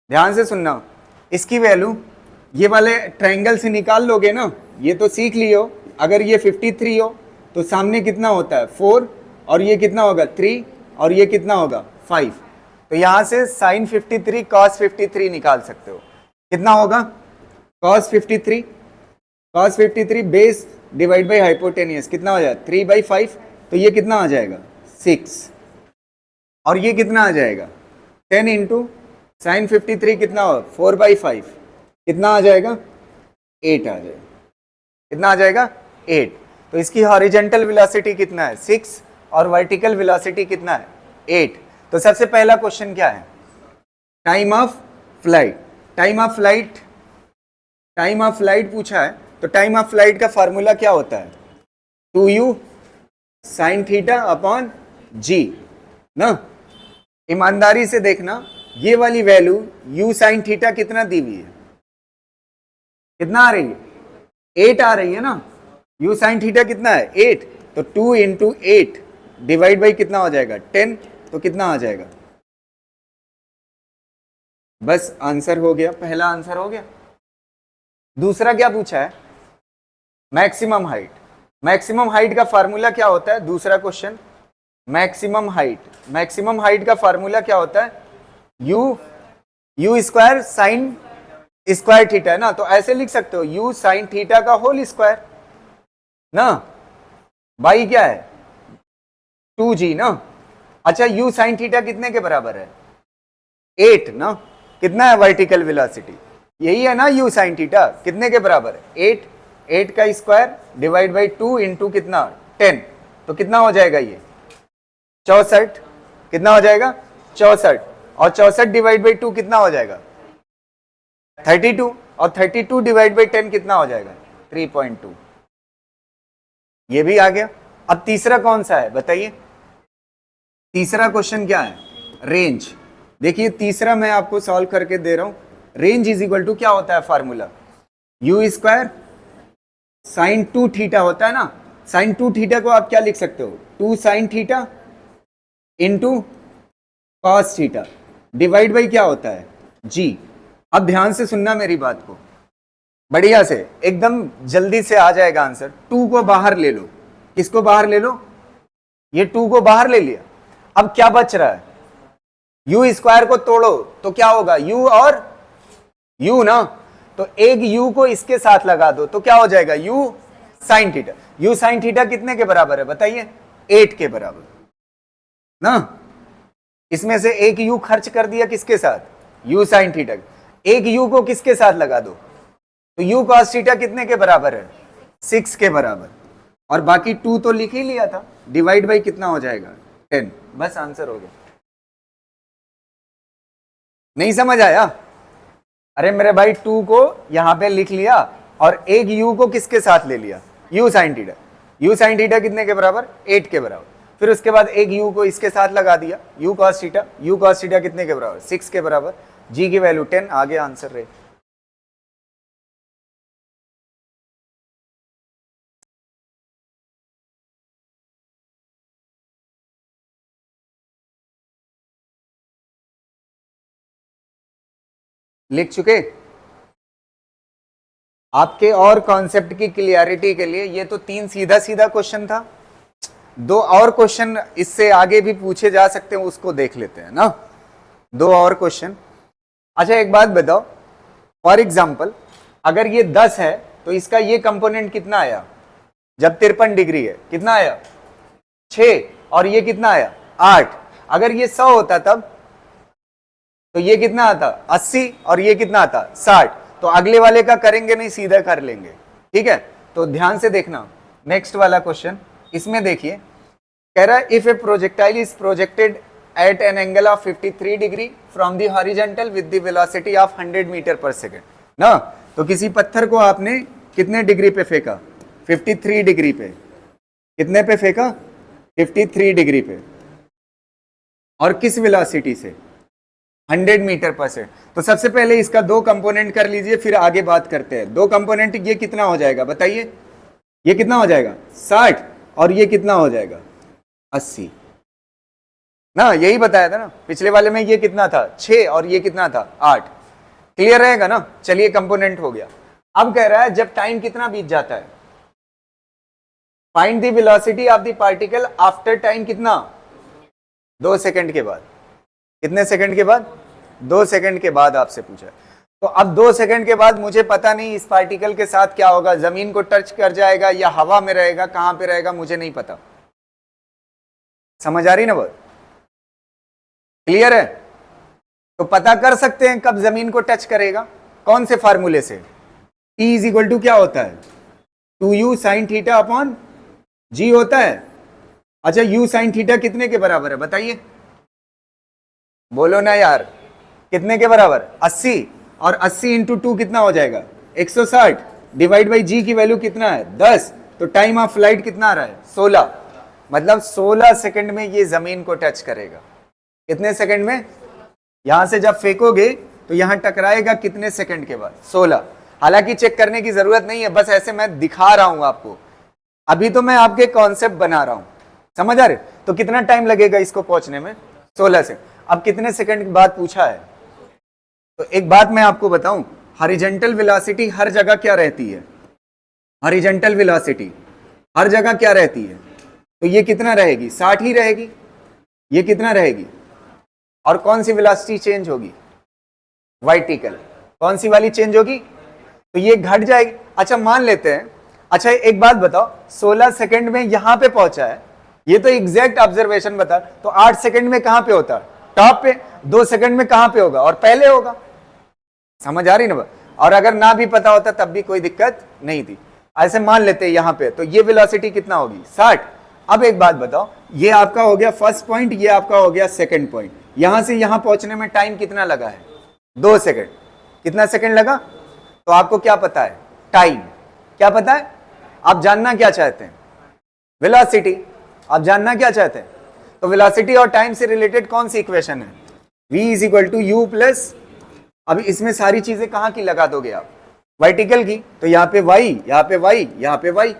ध्यान से सुनना, इसकी वैल्यू ये वाले ट्रायंगल से निकाल लोगे ना, ये तो सीख लियो। अगर ये 53 हो तो सामने कितना होता है 4, और ये कितना होगा 3, और ये कितना होगा 5। तो यहां से sin 53 cos 53 निकाल सकते हो। कितना होगा cos 53 base divide by hypotenuse कितना हो जाएगा 3/5, तो ये कितना आ जाएगा 6, और ये कितना आ जाएगा 10 इंटू साइन 53 कितना होगा 4/5, कितना आ जाएगा 8 आ जाएगा, कितना आ जाएगा 8। तो इसकी हॉरिजेंटल वेलोसिटी कितना है 6, और वर्टिकल वेलोसिटी कितना है 8। तो सबसे पहला क्वेश्चन क्या है, time of flight. Time of flight पूछा है, तो टाइम ऑफ फ्लाइट का फॉर्मूला क्या होता है 2u साइन थीटा अपॉन जी ना। ईमानदारी से देखना, ये वाली वैल्यू u साइन थीटा कितना दी हुई है, कितना आ रही है 8 आ रही है ना। u साइन थीटा कितना है 8, तो 2 इंटू 8 डिवाइड बाई कितना हो जाएगा 10, तो कितना आ जाएगा, बस आंसर हो गया, पहला आंसर हो गया। दूसरा क्या पूछा है, मैक्सिमम हाइट। मैक्सिमम हाइट का फार्मूला क्या होता है, दूसरा क्वेश्चन, मैक्सिमम हाइट का फार्मूला क्या होता है, u square sine square theta है ना। तो ऐसे लिख सकते हो यू साइन थीटा का होल स्क्वायर ना, बाई क्या है 2g ना। अच्छा, यू साइन थीटा कितने के बराबर है 8 ना। कितना है वर्टिकल वेलोसिटी, यही है ना यू साइन थीटा, कितने के बराबर है 8 का स्क्वायर डिवाइड बाई 2 इंटू कितना 10, तो कितना हो जाएगा ये 64, कितना हो जाएगा 64, और 64 डिवाइड बाई 2 कितना हो जाएगा 32, और 32 डिवाइड बाई 10 कितना हो जाएगा 3.2। ये भी आ गया। अब तीसरा कौन सा है बताइए, तीसरा क्वेश्चन क्या है, रेंज। देखिए तीसरा मैं आपको सॉल्व करके दे रहा हूं। रेंज इज इक्वल टू क्या होता है formula, u square sine 2 theta होता है ना। साइन 2 थीटा को आप क्या लिख सकते हो 2 sine theta into cos theta divide by क्या होता है जी। अब ध्यान से सुनना मेरी बात को, बढ़िया से, एकदम जल्दी से आ जाएगा आंसर। 2 को बाहर ले लो, किसको बाहर ले लो, ये 2 को बाहर ले लिया। अब क्या बच रहा है, यू स्क्वायर को तोड़ो तो क्या होगा यू और यू ना, तो एक यू को इसके साथ लगा दो तो क्या हो जाएगा you sine theta. You sine theta कितने के बराबर है बताइए 8 के बराबर ना। इसमें से एक यू खर्च कर दिया किसके साथ, यू साइन थीटा। एक यू को किसके साथ लगा दो, तो यू कॉस थीटा कितने के बराबर है 6 के बराबर, और बाकी 2 तो लिख ही लिया था, डिवाइड बाई कितना हो जाएगा 10, बस आंसर हो गया। नहीं समझ आया, अरे मेरे भाई 2 को यहां पे लिख लिया और एक u को किसके साथ ले लिया, u sine theta. u sine theta कितने के बराबर 8 के बराबर। फिर उसके बाद एक u को इसके साथ लगा दिया, u cos थीटा कितने के बराबर, 6 के बराबर, g की वैल्यू 10, आगे आंसर रहे। लिख चुके? आपके और कॉन्सेप्ट की क्लियरिटी के लिए, ये तो 3 सीधा सीधा क्वेश्चन था, 2 और क्वेश्चन इससे आगे भी पूछे जा सकते हैं, उसको देख लेते हैं ना, 2 और क्वेश्चन। अच्छा एक बात बताओ, फॉर एग्जाम्पल अगर ये 10 है तो इसका ये कंपोनेंट कितना आया, जब 53 डिग्री है कितना आया, 6, और ये कितना आया, 8। अगर ये 100 होता तब तो ये कितना आता, 80, और ये कितना आता, 60। तो अगले वाले का करेंगे नहीं, सीधा कर लेंगे, ठीक है। तो ध्यान से देखना नेक्स्ट वाला क्वेश्चन, इसमें देखिए कह रहा है if a projectile is projected at an angle of 53 degree from the horizontal with the velocity of 100 metre पर सेकेंड ना, तो किसी पत्थर को आपने कितने डिग्री पे फेंका, 53 डिग्री पे, कितने पे फेंका, 53 डिग्री पे, और किस वेलोसिटी से, 100 मीटर पर सेकेंड। तो सबसे पहले इसका 2 कंपोनेंट कर लीजिए, फिर आगे बात करते हैं। 2 कंपोनेंट, ये कितना हो जाएगा बताइए, ये कितना हो जाएगा 60, और ये कितना हो जाएगा 80 ना, यही बताया था ना पिछले वाले में, ये कितना था 6 और ये कितना था 8। क्लियर रहेगा ना, चलिए कंपोनेंट हो गया। अब कह रहा है जब टाइम कितना बीत जाता है, find the velocity of the particle after time कितना, 2 सेकंड के बाद। कितने सेकंड के बाद, 2 सेकंड के बाद आपसे पूछा। तो अब 2 सेकंड के बाद मुझे पता नहीं इस पार्टिकल के साथ क्या होगा, जमीन को टच कर जाएगा या हवा में रहेगा, कहां पे रहेगा मुझे नहीं पता। समझ आ रही ना बात, क्लियर है? तो पता कर सकते हैं कब जमीन को टच करेगा, कौन से फार्मूले से, T इज इक्वल टू क्या होता है, 2u sign theta upon g होता है। अच्छा u साइन थीटा कितने के बराबर है बताइए, बोलो ना यार, कितने के बराबर, 80, और 80 इंटू 2 कितना हो जाएगा 160, डिवाइड बाई जी की वैल्यू कितना है 10। तो टाइम ऑफ फ्लाइट कितना आ रहा है 16, मतलब 16 सेकंड में ये जमीन को टच करेगा। कितने सेकंड में, यहां से जब फेंकोगे तो यहां टकराएगा कितने सेकंड के बाद, 16। हालांकि चेक करने की जरूरत नहीं है, बस ऐसे मैं दिखा रहा हूं आपको, अभी तो मैं आपके कॉन्सेप्ट बना रहा हूं, समझ आ रहे। तो कितना टाइम लगेगा इसको पहुंचने में, 16 सेकंड। अब कितने सेकंड के बाद पूछा है, तो एक बात मैं आपको बताऊं, हॉरिजॉन्टल वेलोसिटी हर जगह क्या रहती है, हॉरिजॉन्टल वेलोसिटी हर जगह क्या रहती है, तो ये कितना रहेगी 60 ही रहेगी, ये कितना रहेगी, और कौन सी वेलोसिटी चेंज होगी, वर्टिकल, कौन सी वाली चेंज होगी, तो ये घट जाएगी। अच्छा मान लेते हैं, अच्छा एक बात बताओ, 16 सेकंड में यहां पे पहुंचा है, ये तो एग्जैक्ट ऑब्जर्वेशन बता, तो 8 सेकंड में कहां पे होता है, टॉप पे, 2 सेकंड में कहां पे होगा, और पहले होगा। समझ आ रही ना, और अगर ना भी पता होता तब भी कोई दिक्कत नहीं थी। ऐसे मान लेते हैं यहां पे, तो ये वेलोसिटी कितना होगी 60। अब एक बात बताओ, ये आपका हो गया फर्स्ट पॉइंट, ये आपका हो गया सेकंड पॉइंट, यहां से यहां पहुंचने में टाइम कितना लगा है 2 सेकंड, कितना सेकंड लगा, तो आपको क्या पता है, टाइम क्या पता है, आप जानना क्या चाहते हैं, वेलोसिटी, आप जानना क्या चाहते हैं। तो वेलोसिटी और टाइम से रिलेटेड कौन सी इक्वेशन है, v is equal to u plus, अब इसमें सारी चीजें कहां की लगा दोगे आप, वर्टिकल की, तो यहाँ पे y, यहाँ पे y, यहाँ पे y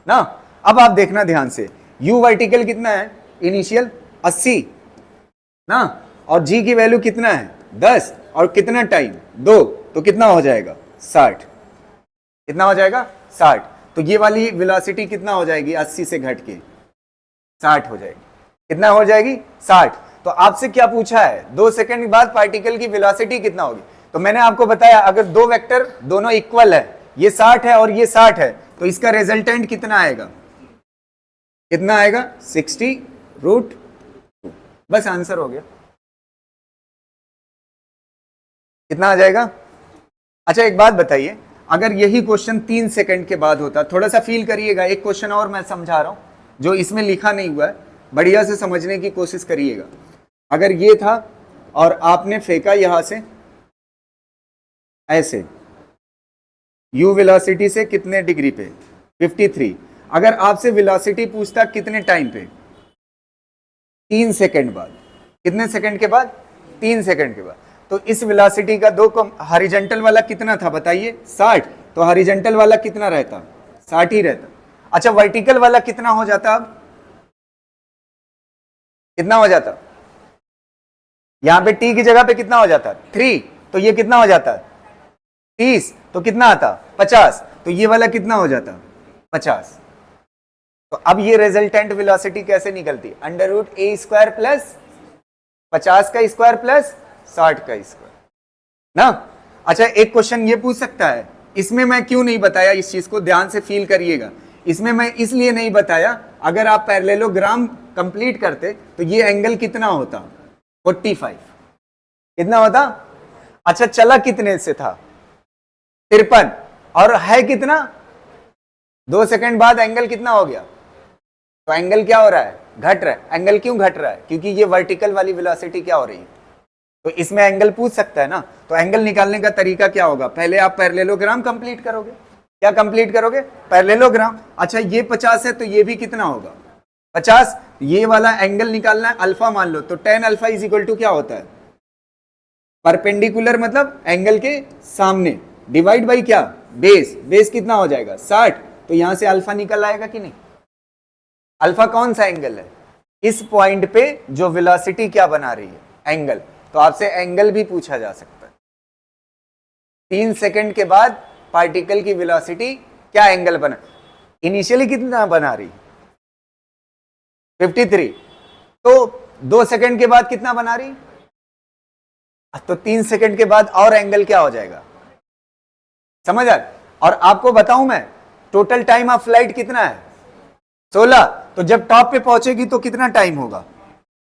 ना। अब आप देखना ध्यान से, u वर्टिकल कितना है इनिशियल 80 ना, और g की वैल्यू कितना है 10, और कितना टाइम 2, तो कितना हो जाएगा 60, कितना हो जाएगा 60। तो ये वाली वेलोसिटी कितना हो जाएगी 80 से घट के 60 हो जाएगी, कितना हो जाएगी 60। तो आपसे क्या पूछा है, 2 सेकंड के बाद पार्टिकल की वेलोसिटी कितना होगी, तो मैंने आपको बताया अगर 2 वेक्टर दोनों इक्वल है, ये 60 है और ये 60 है, तो इसका रिजल्टेंट कितना आएगा, कितना आएगा 60√2, बस आंसर हो गया, कितना आ जाएगा। अच्छा एक बात बताइए, अगर यही क्वेश्चन 3 सेकंड के बाद होता, थोड़ा सा फील करिएगा, एक क्वेश्चन और मैं समझा रहा हूं जो इसमें लिखा नहीं हुआ है, बढ़िया से समझने की कोशिश करिएगा। अगर ये था और आपने फेंका यहां से ऐसे, u वेलोसिटी से कितने डिग्री पे 53, अगर आपसे वेलोसिटी पूछता कितने टाइम पे, 3 सेकंड बाद। कितने सेकंड के बाद? 3 सेकंड के बाद। तो इस वेलोसिटी का दो हॉरिजॉन्टल वाला कितना था बताइए? 60। तो हॉरिजॉन्टल वाला कितना रहता? 60 ही रहता। अच्छा, वर्टिकल वाला कितना हो जाता? अब कितना हो जाता? यहां पे t की जगह पे कितना हो जाता? 3। तो ये कितना हो जाता? 30। तो कितना आता? 50। तो ये वाला कितना हो जाता? 50। तो अब ये रिजल्टेंट वेलोसिटी कैसे निकलती? अंडर रूट ए स्क्वायर प्लस 50 का स्क्वायर प्लस 60 का स्क्वायर ना। अच्छा, एक क्वेश्चन ये पूछ सकता है, इसमें मैं क्यों नहीं बताया, इस चीज को ध्यान से फील करिएगा। इसमें मैं इसलिए नहीं बताया, अगर आप पैरेललोग्राम कंप्लीट करते तो ये एंगल कितना होता? 45। कितना होता? अच्छा, चला कितने से था? 53। और है कितना? 2 सेकंड बाद एंगल कितना हो गया? तो एंगल क्या हो रहा है? घट रहा है। एंगल क्यों घट रहा है? क्योंकि ये वर्टिकल वाली वेलोसिटी क्या हो रही है। तो इसमें एंगल पूछ सकता है ना। तो एंगल निकालने का तरीका क्या होगा? पहले आप पैरेललोग्राम कंप्लीट करोगे। क्या कंप्लीट करोगे? पैरेललोग्राम। अच्छा, ये 50 है तो ये भी कितना होगा? 50। ये वाला एंगल निकालना है, अल्फा मान लो, तो tan alpha is equal to क्या होता है? परपेंडिकुलर मतलब एंगल के सामने, डिवाइड बाई क्या? बेस। बेस कितना हो जाएगा? 60। तो यहां से अल्फा निकल आएगा कि नहीं? अल्फा कौन सा एंगल है? इस पॉइंट पे जो वेलोसिटी क्या बना रही है? एंगल। तो आपसे एंगल भी पूछा जा सकता है। 3 सेकंड के बाद पार्टिकल की वेलोसिटी क्या एंगल बना, इनिशियली कितना बना रही? 53। तो 2 सेकंड के बाद कितना बना रही? तो 3 सेकंड के बाद और एंगल क्या हो जाएगा? समझ आ? और आपको बताऊं मैं, टोटल टाइम ऑफ फ्लाइट कितना है? 16। तो जब टॉप पे पहुंचेगी तो कितना टाइम होगा?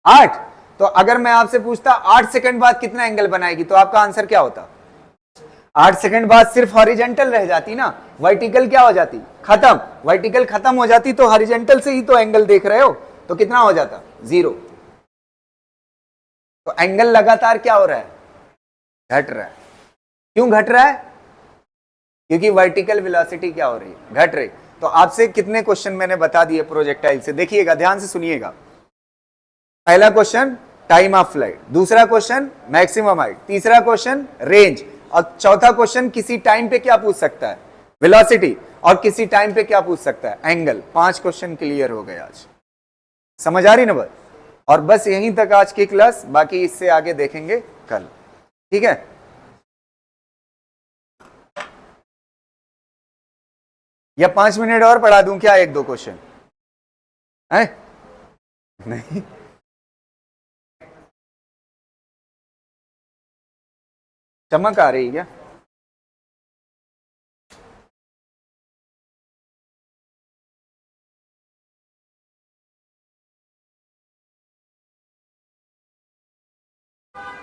8। तो अगर मैं आपसे पूछता 8 सेकंड बाद कितना एंगल बनाएगी, तो आपका आंसर क्या होता? 8 सेकंड बाद सिर्फ हॉरिजॉन्टल रह जाती ना, वर्टिकल क्या हो जाती? खत्म। वर्टिकल खत्म हो जाती तो हॉरिजॉन्टल से ही तो एंगल देख रहे हो, तो कितना हो जाता? 0। तो एंगल लगातार क्या हो रहा है? घट रहा है। क्यों घट रहा है? क्योंकि वर्टिकल वेलोसिटी क्या हो रही है? घट रही। तो आपसे कितने क्वेश्चन मैंने बता दिए प्रोजेक्टाइल से, देखिएगा, ध्यान से सुनिएगा। पहला क्वेश्चन टाइम ऑफ फ्लाइट, दूसरा क्वेश्चन मैक्सिमम हाइट, तीसरा क्वेश्चन रेंज, और चौथा क्वेश्चन किसी टाइम पे क्या पूछ सकता है? वेलोसिटी। और किसी टाइम पे क्या पूछ सकता है? एंगल। 5 क्वेश्चन क्लियर हो गए आज। समझ आ रही ना बात? और बस यहीं तक आज की क्लास, बाकी इससे आगे देखेंगे कल। ठीक है? या 5 मिनट और पढ़ा दूं क्या? 1-2 क्वेश्चन है? नहीं, चमक आ रही है क्या?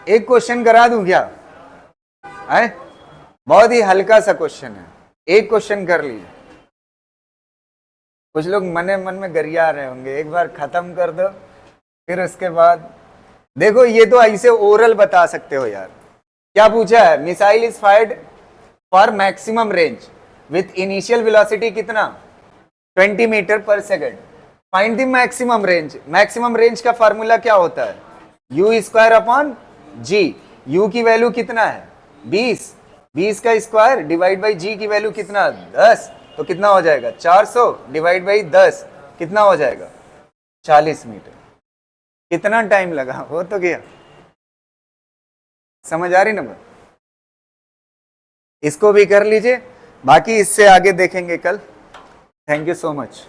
एक क्वेश्चन करा दूं क्या? है? बहुत ही हल्का सा क्वेश्चन है, एक क्वेश्चन कर लीजिए। कुछ लोग मने मन में गरिया रहे होंगे, एक बार खत्म कर दो, फिर उसके बाद देखो। ये तो ऐसे ओरल बता सकते हो यार। क्या पूछा है? Missile is fired for maximum range with initial velocity कितना? 20 मीटर पर second. Find the maximum range. Maximum range का फार्मूला क्या होता है? U square upon g. U की वैल्यू कितना है? 20। 20 का स्क्वायर डिवाइड बाई जी की वैल्यू कितना? 10। तो कितना हो जाएगा? 400 डिवाइड बाई 10 कितना हो जाएगा? 40 मीटर। कितना टाइम लगा? हो तो गया। समझ आ रही ना बात? इसको भी कर लीजिए, बाकी इससे आगे देखेंगे कल। Thank you so much.